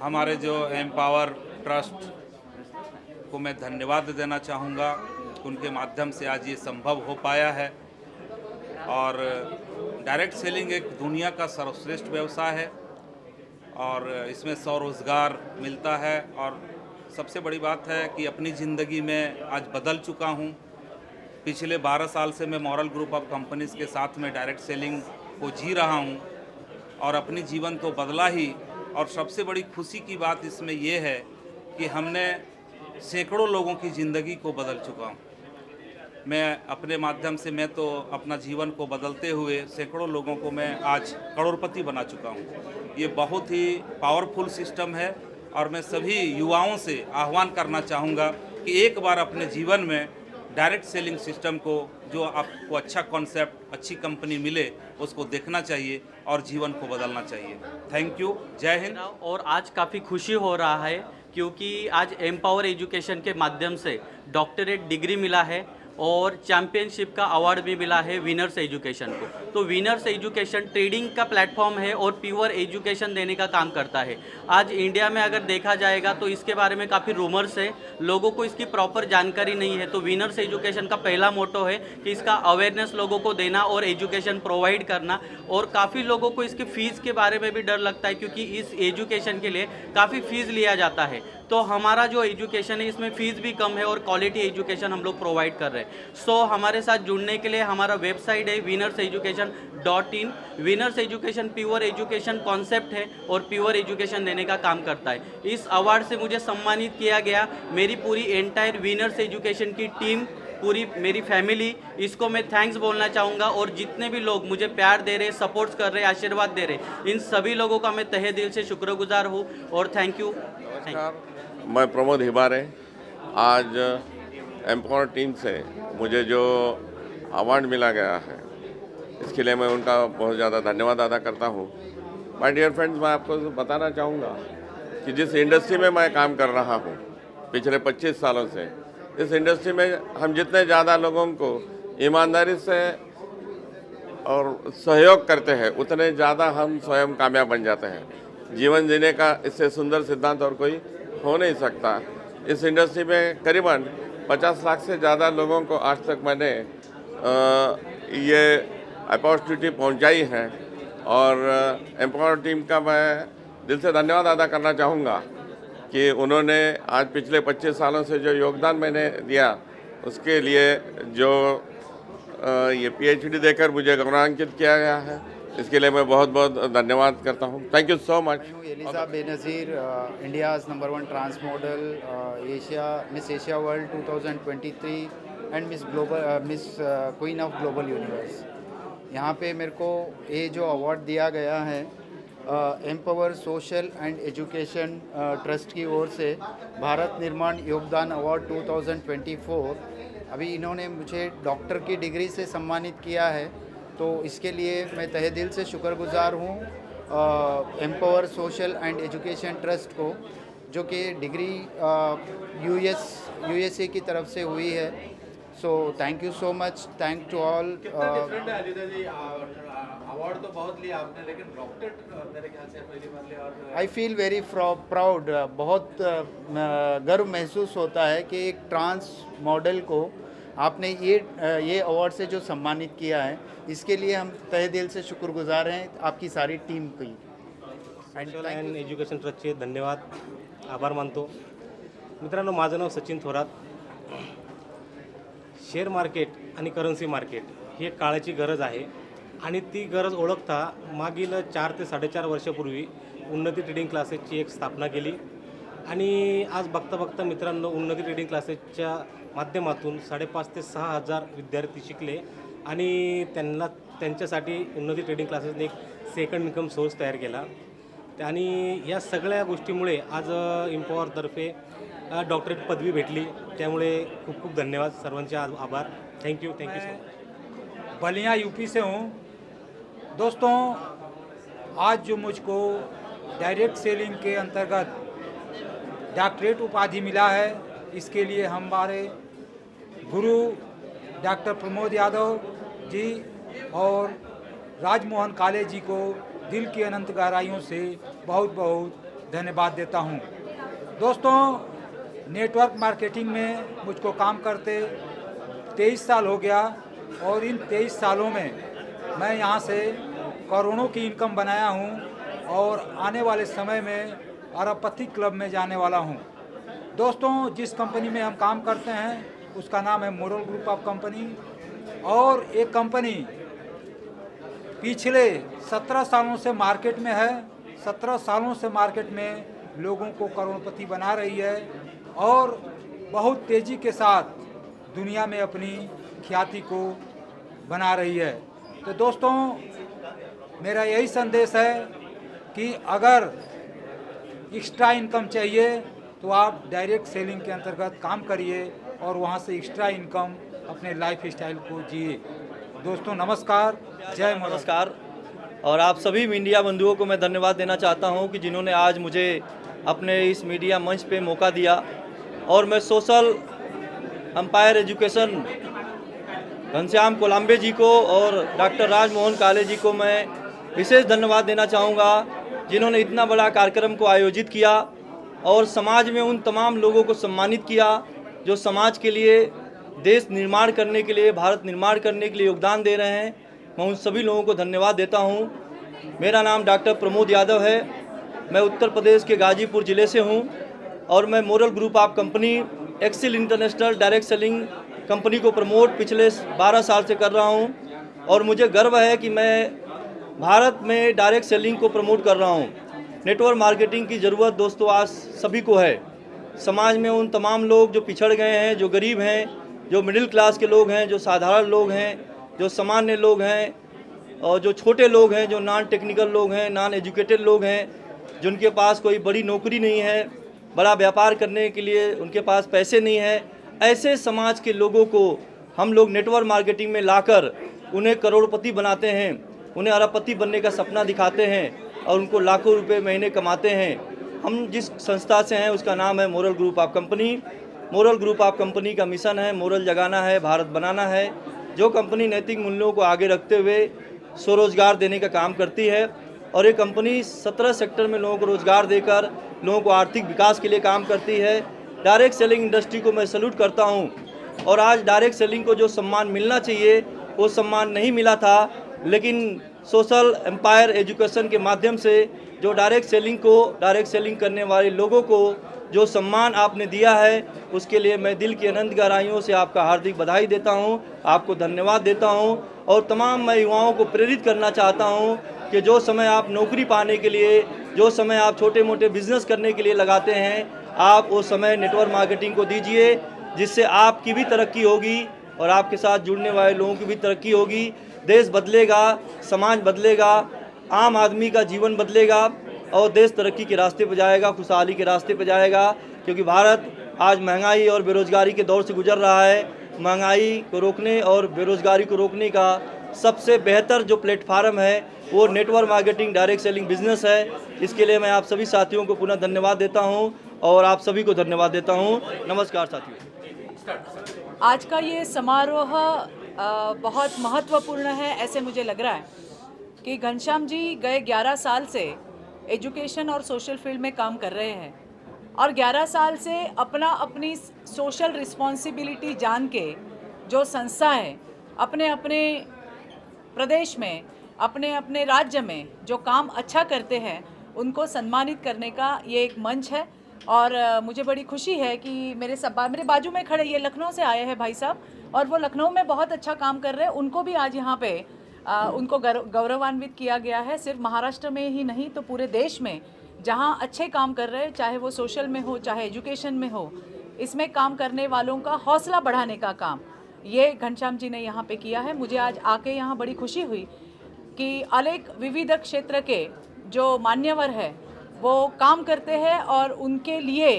हमारे जो एम्पावर ट्रस्ट को मैं धन्यवाद देना चाहूँगा, उनके माध्यम से आज ये संभव हो पाया है। और डायरेक्ट सेलिंग एक दुनिया का सर्वश्रेष्ठ व्यवसाय है और इसमें स्वरोजगार मिलता है। और सबसे बड़ी बात है कि अपनी ज़िंदगी में आज बदल चुका हूँ। पिछले 12 साल से मैं मॉरल ग्रुप ऑफ कंपनीज़ के साथ में डायरेक्ट सेलिंग को जी रहा हूँ और अपनी जीवन तो बदला ही। और सबसे बड़ी खुशी की बात इसमें यह है कि हमने सैकड़ों लोगों की ज़िंदगी को बदल चुका हूँ। मैं अपने माध्यम से मैं तो अपना जीवन को बदलते हुए सैकड़ों लोगों को मैं आज करोड़पति बना चुका हूँ। ये बहुत ही पावरफुल सिस्टम है और मैं सभी युवाओं से आह्वान करना चाहूँगा कि एक बार अपने जीवन में डायरेक्ट सेलिंग सिस्टम को, जो आपको अच्छा कॉन्सेप्ट, अच्छी कंपनी मिले, उसको देखना चाहिए और जीवन को बदलना चाहिए। थैंक यू, जय हिंद। और आज काफ़ी खुशी हो रहा है क्योंकि आज एम्पावर एजुकेशन के माध्यम से डॉक्टरेट डिग्री मिला है और चैम्पियनशिप का अवार्ड भी मिला है विनर्स एजुकेशन को। तो विनर्स एजुकेशन ट्रेडिंग का प्लेटफॉर्म है और प्योर एजुकेशन देने का काम करता है। आज इंडिया में अगर देखा जाएगा तो इसके बारे में काफ़ी रूमर्स है, लोगों को इसकी प्रॉपर जानकारी नहीं है। तो विनर्स एजुकेशन का पहला मोटो है कि इसका अवेयरनेस लोगों को देना और एजुकेशन प्रोवाइड करना। और काफ़ी लोगों को इसकी फ़ीस के बारे में भी डर लगता है क्योंकि इस एजुकेशन के लिए काफ़ी फ़ीस लिया जाता है। तो हमारा जो एजुकेशन है इसमें फ़ीस भी कम है और क्वालिटी एजुकेशन हम लोग प्रोवाइड कर रहे हैं। सो हमारे साथ जुड़ने के लिए हमारा वेबसाइट है winnerseducation.in। Winners education pure education concept है और प्योर एजुकेशन देने का काम करता है। इस अवार्ड से मुझे सम्मानित किया गया। मेरी पूरी एंटायर विनर्स एजुकेशन की टीम, पूरी मेरी फैमिली, इसको मैं थैंक्स बोलना चाहूँगा। और जितने भी लोग मुझे प्यार दे रहे, सपोर्ट कर रहे, आशीर्वाद दे रहे, इन सभी लोगों का मैं तहे दिल से शुक्रगुजार हूँ और थैंक यू। मैं प्रमोद हिबारे। आज एम्पावर टीम से मुझे जो अवार्ड मिला गया है इसके लिए मैं उनका बहुत ज़्यादा धन्यवाद अदा करता हूँ। माय डियर फ्रेंड्स, मैं आपको बताना चाहूँगा कि जिस इंडस्ट्री में मैं काम कर रहा हूँ पिछले 25 सालों से, इस इंडस्ट्री में हम जितने ज़्यादा लोगों को ईमानदारी से और सहयोग करते हैं उतने ज़्यादा हम स्वयं कामयाब बन जाते हैं। जीवन जीने का इससे सुंदर सिद्धांत और कोई हो नहीं सकता। इस इंडस्ट्री में करीबन 50 लाख से ज़्यादा लोगों को आज तक मैंने ये अपॉर्चुनिटी पहुंचाई है और एम्पावर टीम का मैं दिल से धन्यवाद अदा करना चाहूँगा कि उन्होंने आज पिछले 25 सालों से जो योगदान मैंने दिया उसके लिए जो ये PhD देकर मुझे गौरवान्वित किया गया है, इसके लिए मैं बहुत बहुत धन्यवाद करता हूँ। Thank you so much. Eliza Benazir, India's number 1 trans model, Asia Miss Asia World 2023 and Miss Global Miss Queen of Global Universe. यहाँ पे मेरे को ये जो अवार्ड दिया गया है empower social and education trust की ओर से भारत निर्माण योगदान अवार्ड 2024, अभी इन्होंने मुझे डॉक्टर की डिग्री से सम्मानित किया है। तो इसके लिए मैं तहे दिल से शुक्रगुजार हूँ empower social and education trust को, जो कि डिग्री USA की तरफ से हुई है। So thank you so much, thank to all. Award तो बहुत लिया आपने, लेकिन डॉक्टरेट मेरे ख्याल से पहली बार लिया और आई फील वेरी प्राउड, बहुत गर्व महसूस होता है कि एक ट्रांस मॉडल को आपने ये अवार्ड से जो सम्मानित किया है, इसके लिए हम तहे दिल से शुक्रगुजार हैं आपकी सारी टीम की। अँड एज्युकेशन ट्रस्टचे धन्यवाद, आभार मानतो। मित्रांनो, माझं नाव सचिन थोरात। शेअर मार्केट आणि करन्सी मार्केट ही एक काळाची गरज आहे आणि ती गरज ओळखता मागील 4 ते 4.5 वर्षापूर्वी उन्नती ट्रेडिंग क्लासेसची एक स्थापना केली आणि आज बघता बघता मित्रांनो, उन्नती ट्रेडिंग क्लासेसच्या माध्यमातून 5,500 ते 6,000 विद्यार्थी शिकले आणि त्यांच्यासाठी उन्नती ट्रेडिंग क्लासेसने एक सेकंड इन्कम सोर्स तयार केला। आणि या सगळ्या गोष्टीमुळे आज एम्पॉवरतर्फे डॉक्टरेट पदवी भेटली। त्यामुळे खूप खूप धन्यवाद, सर्वांचे आभार। Thank you so much. Ballia UP से हूँ। दोस्तों, आज जो मुझको डायरेक्ट सेलिंग के अंतर्गत डॉक्टरेट उपाधि मिला है। इसके लिए हमारे गुरु डॉक्टर प्रमोद यादव जी और राजमोहन काले जी को दिल की अनंत गहराइयों से बहुत बहुत धन्यवाद देता हूँ। दोस्तों, नेटवर्क मार्केटिंग में मुझको काम करते 23 साल हो गया और इन 23 सालों में मैं यहाँ से करोड़ों की इनकम बनाया हूँ और आने वाले समय में अरबपति क्लब में जाने वाला हूँ। दोस्तों, जिस कंपनी में हम काम करते हैं उसका नाम है मोरल ग्रुप ऑफ कंपनी और एक कंपनी पिछले 17 सालों से मार्केट में है। 17 सालों से मार्केट में लोगों को करोड़पति बना रही है और बहुत तेज़ी के साथ दुनिया में अपनी ख्याति को बना रही है। तो दोस्तों, मेरा यही संदेश है कि अगर एक्स्ट्रा इनकम चाहिए तो आप डायरेक्ट सेलिंग के अंतर्गत काम करिए और वहाँ से एक्स्ट्रा इनकम अपने लाइफ स्टाइल को जिए। दोस्तों नमस्कार, जय नमस्कार। और आप सभी मीडिया बंधुओं को मैं धन्यवाद देना चाहता हूं कि जिन्होंने आज मुझे अपने इस मीडिया मंच पे मौका दिया। और मैं सोशल एम्पायर एजुकेशन घनश्याम कोलाम्बे जी को और डॉक्टर राजमोहन काले जी को मैं विशेष धन्यवाद देना चाहूँगा, जिन्होंने इतना बड़ा कार्यक्रम को आयोजित किया और समाज में उन तमाम लोगों को सम्मानित किया जो समाज के लिए, देश निर्माण करने के लिए, भारत निर्माण करने के लिए योगदान दे रहे हैं। मैं उन सभी लोगों को धन्यवाद देता हूं। मेरा नाम डॉक्टर प्रमोद यादव है। मैं उत्तर प्रदेश के गाजीपुर ज़िले से हूं और मैं moral group of company Excel international direct selling company को प्रमोट पिछले 12 साल से कर रहा हूं और मुझे गर्व है कि मैं भारत में डायरेक्ट सेलिंग को प्रमोट कर रहा हूं। नेटवर्क मार्केटिंग की ज़रूरत दोस्तों आज सभी को है। समाज में उन तमाम लोग जो पिछड़ गए हैं, जो गरीब हैं, जो मिडिल क्लास के लोग हैं, जो साधारण लोग हैं, जो सामान्य लोग हैं और जो छोटे लोग हैं, जो नॉन टेक्निकल लोग हैं, नॉन एजुकेटेड लोग हैं, जिनके पास कोई बड़ी नौकरी नहीं है, बड़ा व्यापार करने के लिए उनके पास पैसे नहीं है, ऐसे समाज के लोगों को हम लोग नेटवर्क मार्केटिंग में लाकर उन्हें करोड़पति बनाते हैं, उन्हें अरबपति बनने का सपना दिखाते हैं और उनको लाखों रुपए महीने कमाते हैं। हम जिस संस्था से हैं उसका नाम है moral group of company. Moral group of company का मिशन है मोरल जगाना है, भारत बनाना है। जो कंपनी नैतिक मूल्यों को आगे रखते हुए स्वरोजगार देने का काम करती है और ये कंपनी 17 सेक्टर में लोगों को रोजगार देकर लोगों को आर्थिक विकास के लिए काम करती है। डायरेक्ट सेलिंग इंडस्ट्री को मैं सैल्यूट करता हूँ और आज डायरेक्ट सेलिंग को जो सम्मान मिलना चाहिए वो सम्मान नहीं मिला था, लेकिन सोशल एम्पायर एजुकेशन के माध्यम से जो डायरेक्ट सेलिंग करने वाले लोगों को जो सम्मान आपने दिया है उसके लिए मैं दिल की अनंत गहराइयों से आपका हार्दिक बधाई देता हूं, आपको धन्यवाद देता हूं। और तमाम मैं युवाओं को प्रेरित करना चाहता हूं कि जो समय आप नौकरी पाने के लिए, जो समय आप छोटे मोटे बिजनेस करने के लिए लगाते हैं, आप वो समय नेटवर्क मार्केटिंग को दीजिए, जिससे आपकी भी तरक्की होगी और आपके साथ जुड़ने वाले लोगों की भी तरक्की होगी। देश बदलेगा, समाज बदलेगा, आम आदमी का जीवन बदलेगा और देश तरक्की के रास्ते पर जाएगा, खुशहाली के रास्ते पर जाएगा। क्योंकि भारत आज महंगाई और बेरोजगारी के दौर से गुजर रहा है। महंगाई को रोकने और बेरोजगारी को रोकने का सबसे बेहतर जो प्लेटफार्म है वो network marketing direct selling business है। इसके लिए मैं आप सभी साथियों को पुनः धन्यवाद देता हूं और आप सभी को धन्यवाद देता हूं। नमस्कार साथियों। आज का ये समारोह बहुत महत्वपूर्ण है, ऐसे मुझे लग रहा है कि घनश्याम जी गए 11 साल से एजुकेशन और सोशल फील्ड में काम कर रहे हैं और 11 साल से अपनी सोशल रिस्पॉन्सिबिलिटी जान के जो संस्था है अपने अपने प्रदेश में, अपने अपने राज्य में जो काम अच्छा करते हैं उनको सम्मानित करने का ये एक मंच है। और मुझे बड़ी खुशी है कि मेरे बाजू में खड़े ये लखनऊ से आए हैं भाई साहब और वो लखनऊ में बहुत अच्छा काम कर रहे हैं। उनको भी आज यहाँ पे उनको गौरवान्वित किया गया है। सिर्फ महाराष्ट्र में ही नहीं तो पूरे देश में जहाँ अच्छे काम कर रहे हैं, चाहे वो सोशल में हो चाहे एजुकेशन में हो, इसमें काम करने वालों का हौसला बढ़ाने का काम ये घनश्याम जी ने यहाँ पे किया है। मुझे आज आके यहाँ बड़ी खुशी हुई कि अनेक विविध क्षेत्र के जो मान्यवर है वो काम करते हैं और उनके लिए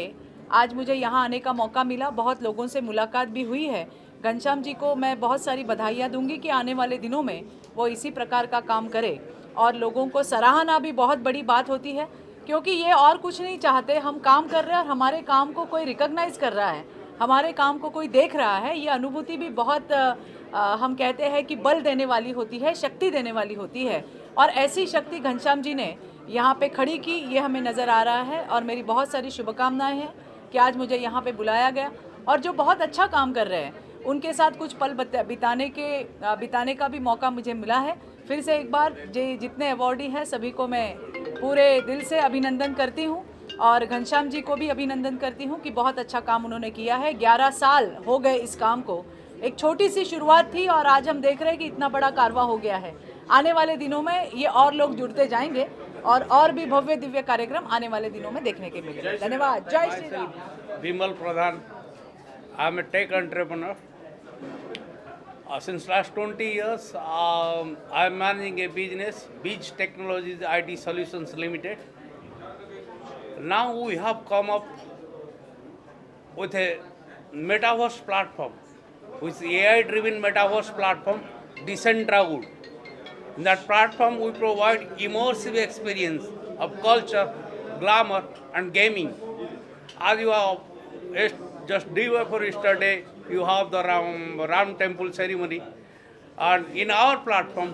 आज मुझे यहाँ आने का मौका मिला। बहुत लोगों से मुलाकात भी हुई है। घनश्याम जी को मैं बहुत सारी बधाइयाँ दूंगी कि आने वाले दिनों में वो इसी प्रकार का काम करे और लोगों को सराहना भी बहुत बड़ी बात होती है, क्योंकि ये और कुछ नहीं चाहते, हम काम कर रहे हैं और हमारे काम को कोई रिकॉग्नाइज कर रहा है, हमारे काम को कोई देख रहा है। ये अनुभूति भी बहुत हम कहते हैं कि बल देने वाली होती है, शक्ति देने वाली होती है, और ऐसी शक्ति घनश्याम जी ने यहाँ पे खड़ी की, ये हमें नज़र आ रहा है। और मेरी बहुत सारी शुभकामनाएं हैं कि आज मुझे यहाँ पे बुलाया गया, और जो बहुत अच्छा काम कर रहे हैं उनके साथ कुछ पल बिताने का भी मौका मुझे मिला है। फिर से एक बार जितने अवॉर्डी हैं सभी को मैं पूरे दिल से अभिनंदन करती हूँ, और घनश्याम जी को भी अभिनंदन करती हूँ कि बहुत अच्छा काम उन्होंने किया है। 11 साल हो गए इस काम को, एक छोटी सी शुरुआत थी और आज हम देख रहे हैं कि इतना बड़ा कारवा हो गया है। आने वाले दिनों में ये और लोग जुड़ते जाएंगे और भी भव्य दिव्य कार्यक्रम आने वाले दिनों में देखने के मिलेंगे। धन्यवाद। जय Shri Ram. Bimal Pradhan. I am a tech entrepreneur. Since last 20 years, I am managing a business, Beach Technologies IT Solutions Limited. Now we have come up with a metaverse platform, with AI-driven metaverse platform, Decentrawood. In that platform, we provide immersive experience of culture, glamour, and gaming. As you have just day before yesterday, you have the Ram Temple ceremony, and in our platform,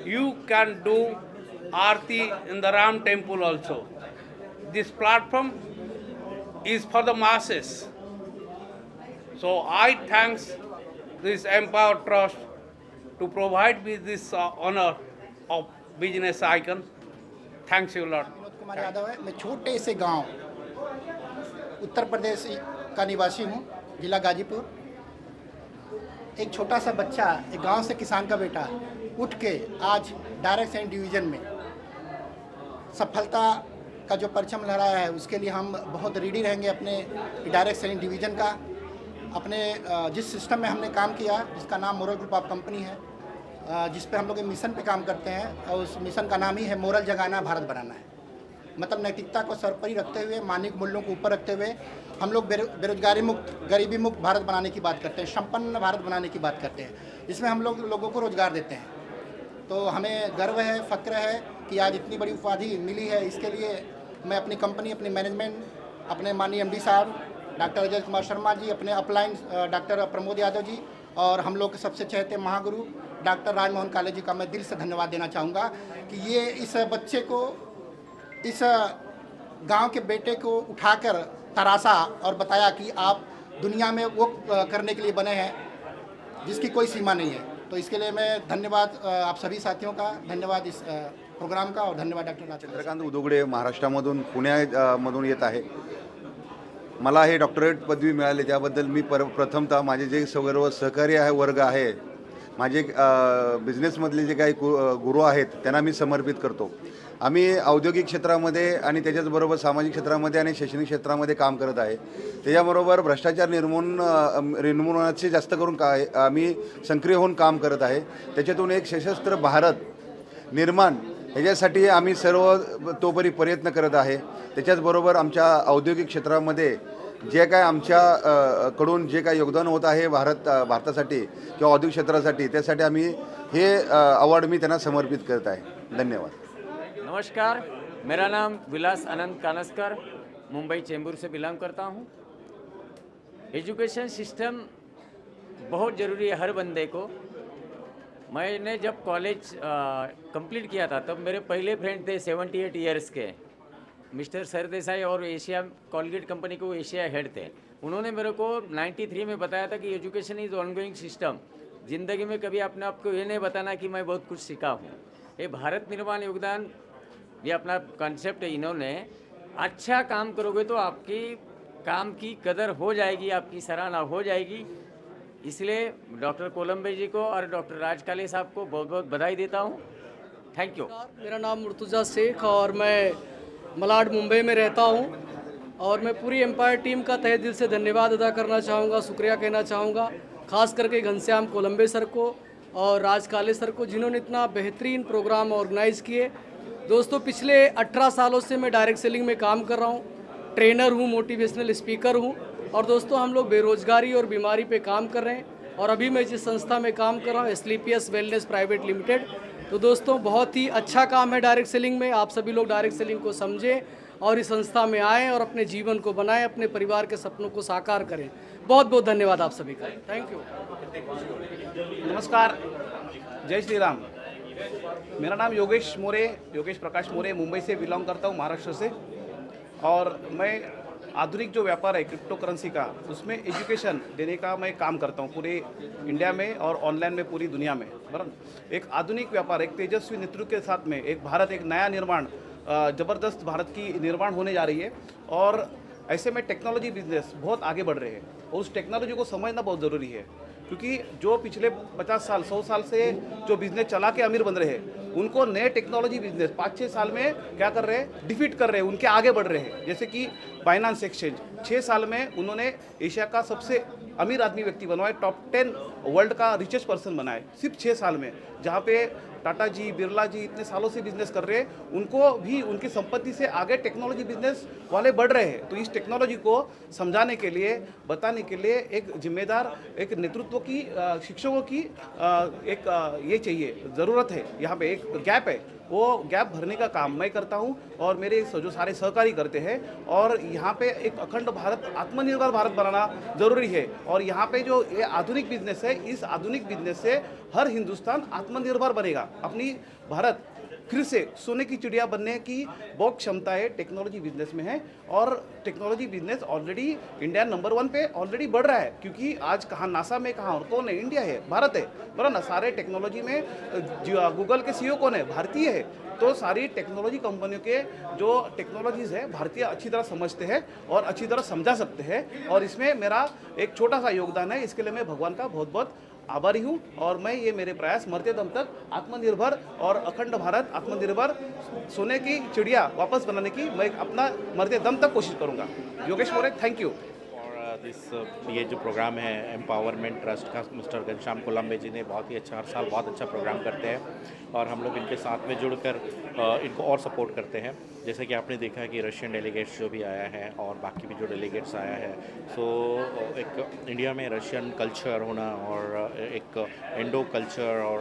you can do Aarti in the Ram Temple also. This platform is for the masses. So I thanks this Empower Trust to provide me this honor of business icon. Thanks you Lord. Vinod Kumar Yadav है। मैं छोटे से गांव उत्तर प्रदेश का निवासी हूं, जिला गाजीपुर। एक छोटा सा बच्चा, एक गांव से किसान का बेटा उठ के आज डायरेक्ट सेंट डिवीज़न में सफलता का जो परचम लहराया है, उसके लिए हम बहुत रीडी रहेंगे अपने डायरेक्ट सेलिंग डिवीज़न का। अपने जिस सिस्टम में हमने काम किया, जिसका नाम मोरल ग्रुप ऑफ कंपनी है, जिस पे हम लोग मिशन पे काम करते हैं, और उस मिशन का नाम ही है मोरल जगाना भारत बनाना है। मतलब नैतिकता को सर्वोपरि रखते हुए, मानविक मूल्यों को ऊपर रखते हुए हम लोग बेरोजगारी मुक्त, गरीबी मुक्त भारत बनाने की बात करते हैं, संपन्न भारत बनाने की बात करते हैं, जिसमें हम लोगों को रोजगार देते हैं। तो हमें गर्व है, फ़ख्र है कि आज इतनी बड़ी उपाधि मिली है। इसके लिए मैं अपनी कंपनी, अपनी मैनेजमेंट, अपने माननीय MD साहब डॉक्टर अजय कुमार शर्मा जी, अपने अपलाइन डॉक्टर प्रमोद यादव जी, और हम लोग के सबसे चहेते महागुरु डॉक्टर राजमोहन काले जी का मैं दिल से धन्यवाद देना चाहूँगा कि ये इस बच्चे को, इस गांव के बेटे को उठाकर तराशा और बताया कि आप दुनिया में वो करने के लिए बने हैं जिसकी कोई सीमा नहीं है। तो इसके लिए मैं धन्यवाद आप सभी साथियों का, धन्यवाद इस प्रोग्राम का, और धन्यवाद डॉक्टर चंद्रकांत उदोगडे महाराष्ट्रामधून पुण्यामधून येत आहे। मला हे डॉक्टरेट पदवी मिळाली त्याबद्दल मी प्रथमतः माझे जे सर्व सहकारी आहे वर्ग आहे, माझे बिझनेसमधले जे काही गुरु आहेत त्यांना मी समर्पित करतो। आम्ही औद्योगिक क्षेत्रामध्ये आणि त्याच्याचबरोबर सामाजिक क्षेत्रामध्ये आणि शैक्षणिक क्षेत्रामध्ये काम करत आहे। त्याच्याबरोबर भ्रष्टाचार निर्मूलनाचे जास्त करून आम्ही सक्रिय होऊन काम करत आहे। त्याच्यातून एक सशस्त्र भारत निर्माण ह्याच्यासाठी आम्ही सर्व तोपरी प्रयत्न करत आहे। त्याच्याचबरोबर आमच्या औद्योगिक क्षेत्रामध्ये जे काय आमच्या कडून जे काय योगदान होत आहे भारतासाठी किंवा औद्योगिक क्षेत्रासाठी, त्यासाठी आम्ही हे अवॉर्ड मी त्यांना समर्पित करत आहे। धन्यवाद। नमस्कार, मेरा नाम विलास अनंत कानस्कर, मुंबई चेंबूर से बिलोंग करता हूँ। एजुकेशन सिस्टम बहुत ज़रूरी है हर बंदे को। मैंने जब कॉलेज कंप्लीट किया था तब मेरे पहले फ्रेंड थे 78 इयर्स के, मिस्टर सरदेसाई, और एशिया कॉलगेट कंपनी को एशिया हेड थे। उन्होंने मेरे को 93 में बताया था कि एजुकेशन इज़ ऑनगोइंग सिस्टम। ज़िंदगी में कभी अपने आप को ये नहीं बताना कि मैं बहुत कुछ सीखा हूँ। ये भारत निर्माण योगदान, ये अपना कॉन्सेप्ट है। इन्होंने अच्छा काम करोगे तो आपकी काम की कदर हो जाएगी, आपकी सराहना हो जाएगी। इसलिए डॉक्टर कोलंबे जी को और डॉक्टर राज काले साहब को बहुत बहुत बधाई देता हूँ। Thank you. मेरा नाम मुर्तुज़ा शेख और मैं मलाड मुंबई में रहता हूँ, और मैं पूरी एम्पायर टीम का तहे दिल से धन्यवाद अदा करना चाहूँगा, शुक्रिया कहना चाहूँगा, ख़ास करके घनश्याम कोलंबे सर को और राज काले सर को, जिन्होंने इतना बेहतरीन प्रोग्राम ऑर्गेनाइज़ किए। दोस्तों, पिछले 18 सालों से मैं डायरेक्ट सेलिंग में काम कर रहा हूँ, ट्रेनर हूँ, मोटिवेशनल स्पीकर हूँ, और दोस्तों हम लोग बेरोजगारी और बीमारी पे काम कर रहे हैं। और अभी मैं जिस संस्था में काम कर रहा हूँ, एस्क्लेपियस वेलनेस प्राइवेट लिमिटेड, तो दोस्तों बहुत ही अच्छा काम है डायरेक्ट सेलिंग में। आप सभी लोग डायरेक्ट सेलिंग को समझें और इस संस्था में आएँ और अपने जीवन को बनाएं, अपने परिवार के सपनों को साकार करें। बहुत बहुत धन्यवाद आप सभी का। Thank you. नमस्कार, जय श्री राम। मेरा नाम योगेश प्रकाश मोरे, मुंबई से बिलोंग करता हूँ, महाराष्ट्र से। और मैं आधुनिक जो व्यापार है क्रिप्टो करेंसी का, उसमें एजुकेशन देने का मैं काम करता हूँ पूरे इंडिया में और ऑनलाइन में पूरी दुनिया में, बराबर। एक आधुनिक व्यापार, एक तेजस्वी नेतृत्व के साथ में एक भारत, एक नया निर्माण, ज़बरदस्त भारत की निर्माण होने जा रही है। और ऐसे में टेक्नोलॉजी बिजनेस बहुत आगे बढ़ रहे हैं और उस टेक्नोलॉजी को समझना बहुत ज़रूरी है, क्योंकि जो पिछले 50 साल 100 साल से जो बिज़नेस चला के अमीर बन रहे हैं, उनको नए टेक्नोलॉजी बिजनेस 5-6 साल में क्या कर रहे हैं, डिफीट कर रहे हैं, उनके आगे बढ़ रहे हैं। जैसे कि बाइनांस एक्सचेंज 6 साल में उन्होंने एशिया का सबसे अमीर आदमी व्यक्ति बनवाए, टॉप 10 वर्ल्ड का रिचेस्ट पर्सन बनाए सिर्फ 6 साल में। जहाँ पे टाटा जी, बिरला जी इतने सालों से बिजनेस कर रहे हैं, उनको भी उनकी संपत्ति से आगे टेक्नोलॉजी बिजनेस वाले बढ़ रहे हैं। तो इस टेक्नोलॉजी को समझाने के लिए, बताने के लिए एक जिम्मेदार, एक नेतृत्व की, शिक्षकों की एक ये चाहिए, ज़रूरत है। यहाँ पे एक गैप है, वो गैप भरने का काम मैं करता हूँ और मेरे जो सारे सहकारी करते हैं। और यहाँ पे एक अखंड भारत, आत्मनिर्भर भारत बनाना ज़रूरी है। और यहाँ पे जो ये आधुनिक बिजनेस है, इस आधुनिक बिजनेस से हर हिंदुस्तान आत्मनिर्भर बनेगा। अपनी भारत फिर से सोने की चिड़िया बनने की बहुत क्षमता है टेक्नोलॉजी बिजनेस में है। और technology business already India number 1 पे ऑलरेडी बढ़ रहा है, क्योंकि आज कहाँ नासा में कहाँ और कौन है, इंडिया है, भारत है, बराबर ना। सारे टेक्नोलॉजी में गूगल के CEO कौन है, भारतीय है। तो सारी टेक्नोलॉजी कंपनियों के जो टेक्नोलॉजीज़ है, भारतीय अच्छी तरह समझते हैं और अच्छी तरह समझा सकते हैं। और इसमें मेरा एक छोटा सा योगदान है, इसके लिए मैं भगवान का बहुत बहुत आभारी हूँ। और मैं ये मेरे प्रयास मरते दम तक आत्मनिर्भर और अखंड भारत, आत्मनिर्भर सोने की चिड़िया वापस बनाने की मैं अपना मरते दम तक कोशिश करूँगा। योगेश मोरे, थैंक यू। ये जो प्रोग्राम है एम्पावरमेंट ट्रस्ट का, मिस्टर घनश्याम कोलंबे जी ने बहुत ही अच्छा, हर साल बहुत अच्छा प्रोग्राम करते हैं और हम लोग इनके साथ में जुड़कर इनको और सपोर्ट करते हैं। जैसे कि आपने देखा कि रशियन डेलीगेट्स जो भी आया है और बाकी भी जो डेलीगेट्स आया है, सो एक इंडिया में रशियन कल्चर होना और एक इंडो कल्चर और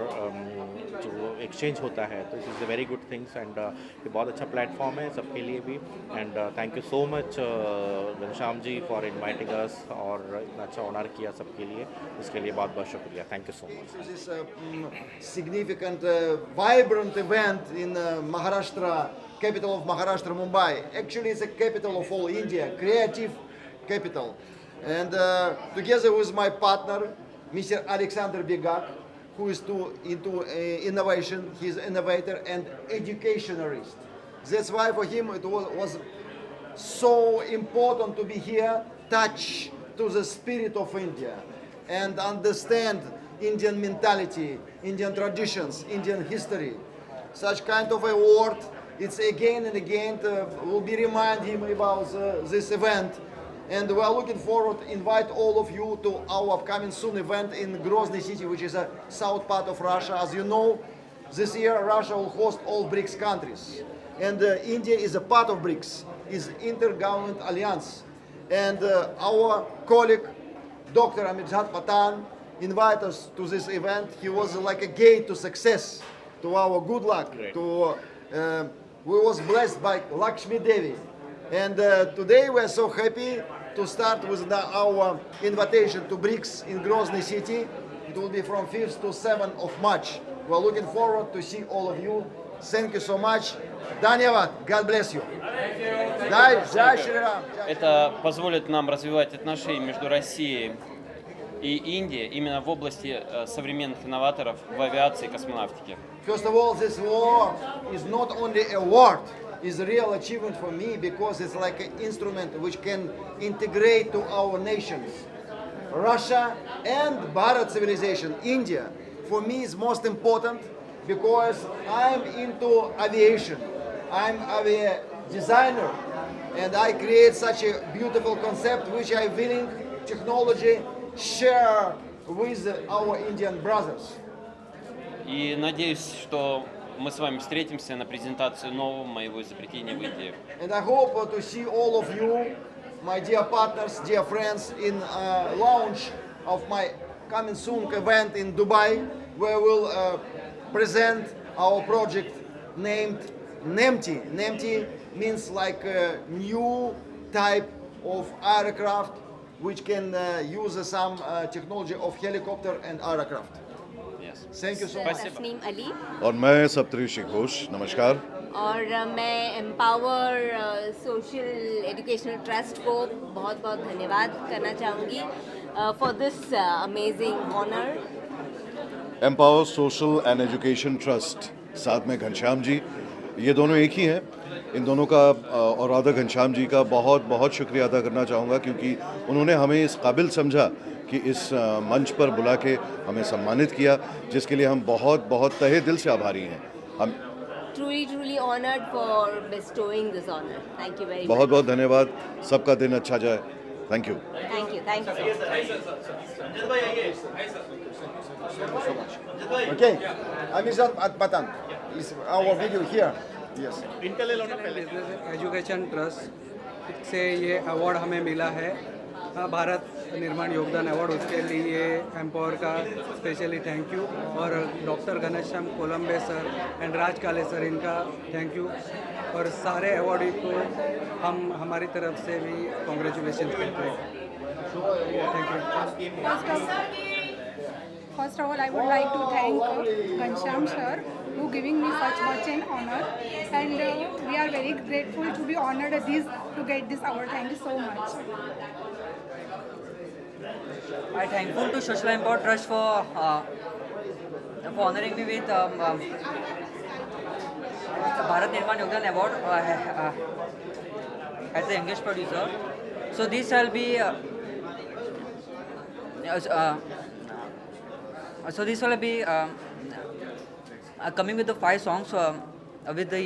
जो एक्सचेंज होता है, तो it is a very good things. And ये बहुत अच्छा प्लेटफॉर्म है सबके लिए भी। And thank you so much Ghanshyam ji for inviting us और इतना अच्छा ऑनर किया सबके लिए, इसके लिए बहुत बहुत शुक्रिया। Thank you so much. This is a significant, vibrant event in Maharashtra, capital of Maharashtra, Mumbai. Actually, it's a capital of all India, creative capital. And together with my partner, Mr. Alexander Begak, who is into innovation, he's an innovator and educationalist. That's why for him it was so important to be here, touch to the spirit of India and understand Indian mentality, Indian traditions, Indian history. Such kind of award, it's again and again will be remind him about this event. And we are looking forward to invite all of you to our upcoming soon event in Grozny city, which is a south part of Russia. As you know, this year Russia will host all BRICS countries. And India is a part of BRICS, is Intergovernment Alliance. And our colleague, Dr. Amirzad Patan, invited us to this event. He was like a gate to success, to our good luck. We was blessed by Lakshmi Devi. And today we are so happy to start with our invitation to BRICS in Grozny city. It will be from 5th to 7th of March. We are looking forward to see all of you. Thank you so much. Dhanyavad. God bless you. Jai Shri Ram. Это позволит нам развивать отношения между Россией и Индией именно в области современных инноваторов в авиации и космонавтике. First of all, this war is not only a award, it's a real achievement for me because it's like an instrument which can integrate to our nations. Russia and Bharat civilization, India, for me is most important because I'm into aviation. I'm a designer and I create such a beautiful concept which I willing technology share with our Indian brothers. И надеюсь, что мы с вами встретимся на презентацию нового моего изобретения в Индии. And I hope to see all of you, my dear partners, dear friends, in launch of my coming soon event in Dubai, where we'll present our project named Nemti. Nemti means like a new type of aircraft which can use some technology of helicopter and aircraft. Yes. Thank you so much. Tasneem Ali और मैं सप्तऋषि घोष, नमस्कार। और मैं empower social educational trust को बहुत बहुत धन्यवाद करना चाहूँगी for this amazing honour. Empower social and education trust, साथ में घनश्याम जी, ये दोनों एक ही हैं। इन दोनों का और राधा घनश्याम जी का बहुत बहुत शुक्रिया अदा करना चाहूँगा, क्योंकि उन्होंने हमें इस काबिल समझा कि इस मंच पर बुला के हमें सम्मानित किया, जिसके लिए हम बहुत बहुत तहे दिल से आभारी हैं। हम truly honored for bestowing this honor. Thank you very much. बहुत बहुत धन्यवाद। सबका दिन अच्छा जाए। Thank you. Thank you so much. Okay, Amizad Atpatan is our video here. Yes. Business education trust से ये अवार्ड हमें मिला है, भारत निर्माण योगदान अवार्ड। उसके लिए एम्पावर का स्पेशली थैंक यू, और doctor Ghanshyam Kolambe sir and राज काले सर, इनका थैंक यू, और सारे अवार्डी को हम हमारी तरफ से भी कॉन्ग्रेचुलेशन करते हैं। Thank you. First of all, I would like to thank Ghanshyam sir who giving me such much an honor, and we are very grateful to be honored at this to get this award. Thank you so much. I thankful to Social Empower Trust for honoring me with Bharat Nirman Yogdan Award as the youngest producer. So this will be coming with the 5 songs with the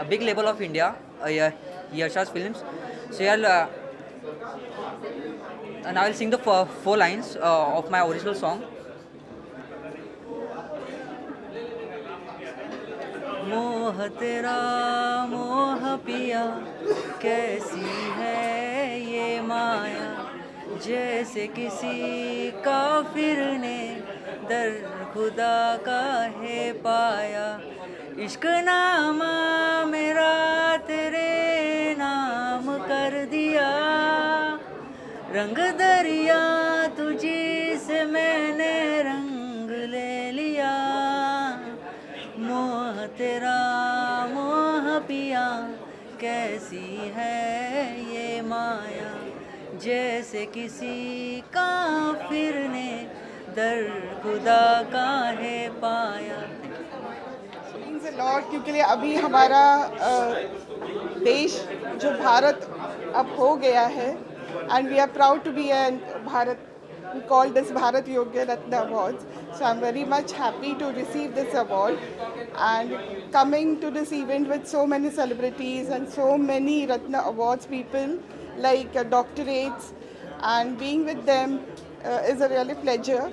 big label of India, Yashas Films. So and I will sing the 4 lines of my original song. मोह तेरा मोह पिया कैसी है ये माया, जैसे किसी काफिर ने दर खुदा का है पाया। इश्क नामा मेरा तेरे नाम कर दिया, रंग दरिया तुझी से मैंने रंग ले लिया। मोह तेरा मोह पिया कैसी है ये माया, जैसे किसी काफिर ने दर खुदा का है पाया। मीन्स अ लॉट, क्योंकि अभी हमारा देश जो भारत अब हो गया है, and we are proud to be an Bharat, we call this Bharat Yogya Ratna Awards. So I'm very much happy to receive this award, and coming to this event with so many celebrities and so many Ratna Awards people like doctorates, and being with them is a really pleasure.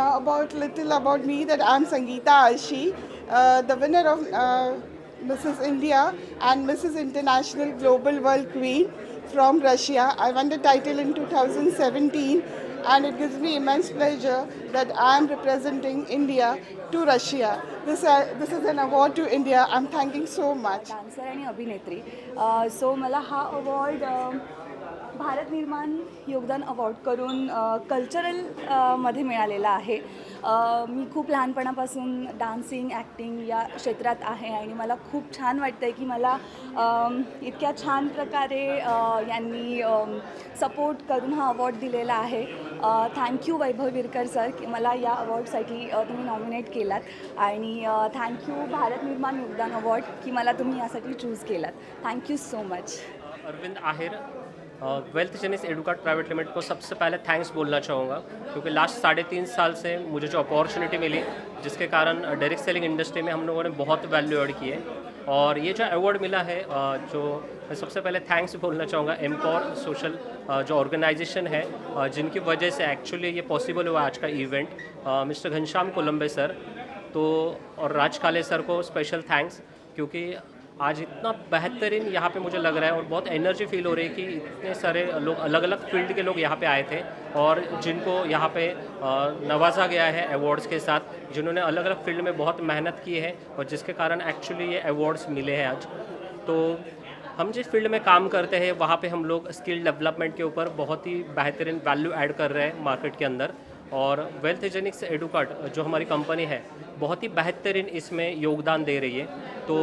Now little about me, that I'm Sangeeta Ashi, the winner of Mrs. India and Mrs. International Global World Queen from Russia. I won the title in 2017, and it gives me immense pleasure that I am representing India to Russia. This is an award to India. I'm thanking so much. Dancer आणि अभिनेत्री, सो मला हा award Bharat निर्माण योगदान award करून cultural मध्ये मिळालेला आहे। मी खूप लहानपणापासून डान्सिंग ॲक्टिंग या क्षेत्रात आहे, आणि मला खूप छान वाटतं आहे की मला इतक्या छान प्रकारे यांनी सपोर्ट करून हा अवॉर्ड दिलेला आहे। थँक्यू वैभव विरकर सर की मला या अवॉर्डसाठी तुम्ही नॉमिनेट केलात, आणि थँक्यू भारत निर्माण योगदान अवॉर्ड की मला तुम्ही यासाठी चूज केलात। Thank you so much. Arvind Ahir, wealth जेनिस एडुकार्ड प्राइवेट लिमिटेड को सबसे पहले थैंक्स बोलना चाहूँगा, क्योंकि लास्ट 3.5 साल से मुझे जो अपॉर्चुनिटी मिली, जिसके कारण डायरेक्ट सेलिंग इंडस्ट्री में हम लोगों ने बहुत वैल्यू ऐड किए, और ये जो अवार्ड मिला है, जो मैं सबसे पहले थैंक्स बोलना चाहूँगा एम्पावर सोशल जो ऑर्गेनाइजेशन है, जिनकी वजह से एक्चुअली ये पॉसिबल हुआ आज का event, mister Ghanshyam Kolambe sir तो और राज काले सर को स्पेशल थैंक्स, क्योंकि आज इतना बेहतरीन यहाँ पे मुझे लग रहा है और बहुत एनर्जी फील हो रही है कि इतने सारे लोग अलग अलग फील्ड के लोग यहाँ पे आए थे और जिनको यहाँ पे नवाजा गया है अवार्ड्स के साथ, जिन्होंने अलग अलग फील्ड में बहुत मेहनत की है और जिसके कारण एक्चुअली ये अवार्ड्स मिले हैं आज। तो हम जिस फील्ड में काम करते हैं वहाँ पे हम लोग स्किल डेवलपमेंट के ऊपर बहुत ही बेहतरीन वैल्यू ऐड कर रहे हैं मार्केट के अंदर, और वेल्थजेनिक्स एडुकार्ट जो हमारी कंपनी है बहुत ही बेहतरीन इसमें योगदान दे रही है। तो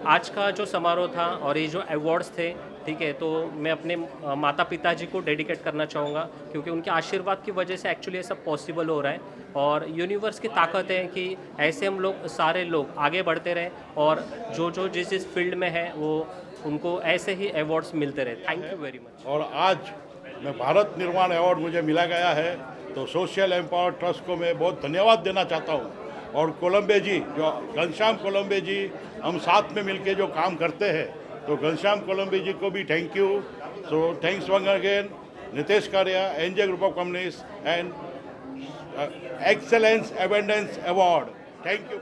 आज का जो समारोह था और ये जो अवार्ड्स थे, ठीक है, तो मैं अपने माता पिताजी को डेडिकेट करना चाहूँगा क्योंकि उनके आशीर्वाद की वजह से एक्चुअली ये सब पॉसिबल हो रहा है और यूनिवर्स की ताकत है कि ऐसे हम लोग सारे लोग आगे बढ़ते रहें और जो जिस फील्ड में है वो उनको ऐसे ही अवार्ड्स मिलते रहे। Thank you very much. और आज मैं भारत निर्माण अवार्ड मुझे मिला गया है तो सोशल एम्पावर ट्रस्ट को मैं बहुत धन्यवाद देना चाहता हूँ। और कोलंबे जी, जो घनश्याम कोलंबे जी, हम साथ में मिलके जो काम करते हैं, तो घनश्याम कोलंबे जी को भी thank you. So thanks one again Nitesh Kariya, NJ group of companies and excellence abundance award. Thank you.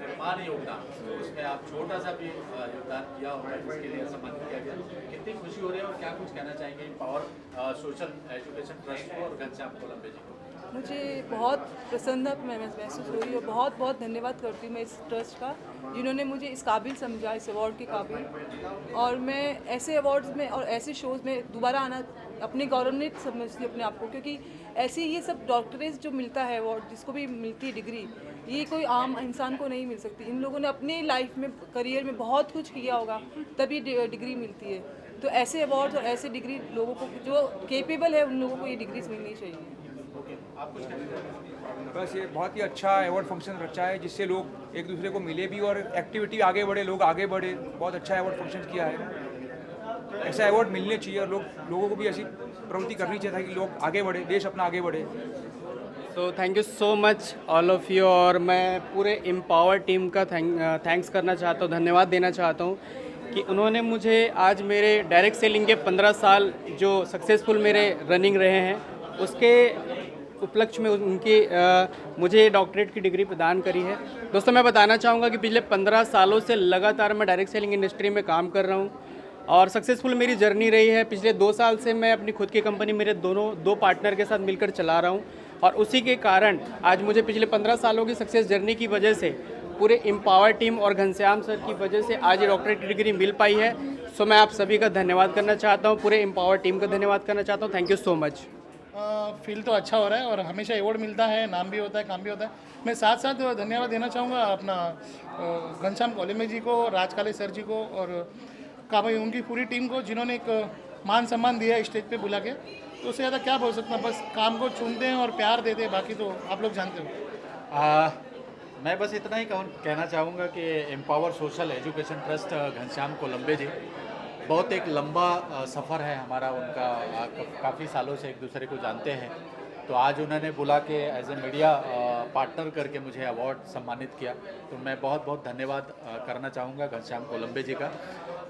योगदान उसमें आप छोटा सा भी योगदान किया और इसके लिए सम्मानित किया गया, कितनी खुशी हो रही है और क्या कुछ कहना चाहेंगे पावर सोशल एजुकेशन ट्रस्ट को और घनश्याम कोलंबे जी को? मुझे बहुत प्रसन्नता महसूस हो रही है और बहुत बहुत धन्यवाद करती हूँ मैं इस ट्रस्ट का, जिन्होंने मुझे इस काबिल समझा, इस अवार्ड के काबिल। और मैं ऐसे अवार्ड्स में और ऐसे शोज़ में दोबारा आना अपनी गौरवान्वित समझती हूँ अपने आप को, क्योंकि ऐसे ये सब डॉक्टरेट जो मिलता है अवार्ड, जिसको भी मिलती है डिग्री, ये कोई आम इंसान को नहीं मिल सकती। इन लोगों ने अपने लाइफ में, करियर में बहुत कुछ किया होगा तभी डिग्री मिलती है। तो ऐसे अवार्ड्स और ऐसे डिग्री लोगों को जो केपेबल है उन लोगों को ये डिग्रीज मिलनी चाहिए। बस ये बहुत ही अच्छा अवार्ड फंक्शन रचा है जिससे लोग एक दूसरे को मिले भी और एक्टिविटी आगे बढ़े, लोग आगे बढ़े। बहुत अच्छा अवार्ड फंक्शन किया है, ऐसा अवार्ड मिलने चाहिए और लोगों को भी ऐसी प्रवृत्ति करनी चाहिए ताकि लोग आगे बढ़े, देश अपना आगे बढ़े। सो thank you so much all of you. और मैं पूरे एम्पावर टीम का थैंक्स करना चाहता हूँ, धन्यवाद देना चाहता हूँ कि उन्होंने मुझे आज मेरे डायरेक्ट सेलिंग के 15 साल जो सक्सेसफुल मेरे रनिंग रहे हैं उसके उपलक्ष्य में उनकी मुझे डॉक्टरेट की डिग्री प्रदान करी है। दोस्तों मैं बताना चाहूँगा कि पिछले 15 सालों से लगातार मैं डायरेक्ट सेलिंग इंडस्ट्री में काम कर रहा हूँ और सक्सेसफुल मेरी जर्नी रही है। पिछले 2 साल से मैं अपनी खुद की कंपनी मेरे दो पार्टनर के साथ मिलकर चला रहा हूँ और उसी के कारण आज मुझे पिछले 15 सालों की सक्सेस जर्नी की वजह से पूरे एम्पावर टीम और घनश्याम सर की वजह से आज ये डॉक्टरेट की डिग्री मिल पाई है। सो मैं आप सभी का धन्यवाद करना चाहता हूँ, पूरे एम्पावर टीम का धन्यवाद करना चाहता हूँ। Thank you so much. Feel तो अच्छा हो रहा है और हमेशा अवार्ड मिलता है, नाम भी होता है, काम भी होता है। मैं साथ साथ धन्यवाद देना चाहूँगा अपना घनश्याम कोलंबे जी को, राज काले सर जी को और काभाई उनकी पूरी टीम को, जिन्होंने एक मान सम्मान दिया स्टेज पे बुला के। तो उससे ज़्यादा क्या बोल सकता हूँ, बस काम को चुनते हैं और प्यार देते हैं, बाकी तो आप लोग जानते हो। मैं बस इतना ही कहना चाहूँगा कि empower social education trust Ghanshyam Kolambe ji, बहुत एक लंबा सफ़र है हमारा उनका, काफ़ी सालों से एक दूसरे को जानते हैं। तो आज उन्होंने बुला के एज ए मीडिया पार्टनर करके मुझे अवार्ड सम्मानित किया, तो मैं बहुत बहुत धन्यवाद करना चाहूँगा घनश्याम कोलंबे जी का।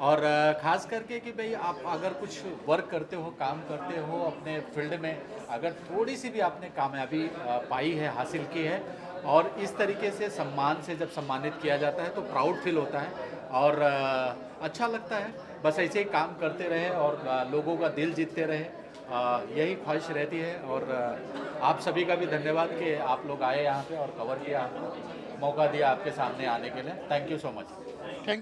और ख़ास करके कि भाई आप अगर कुछ वर्क करते हो, काम करते हो अपने फील्ड में, अगर थोड़ी सी भी आपने कामयाबी पाई है, हासिल की है और इस तरीके से सम्मान से जब सम्मानित किया जाता है तो प्राउड फील होता है और अच्छा लगता है। बस ऐसे ही काम करते रहे और लोगों का दिल जीतते रहे, यही ख्वाहिश रहती है। और आप सभी का भी धन्यवाद कि आप लोग आए यहाँ पे और कवर किया, मौका दिया आपके सामने आने के लिए। Thank you so much.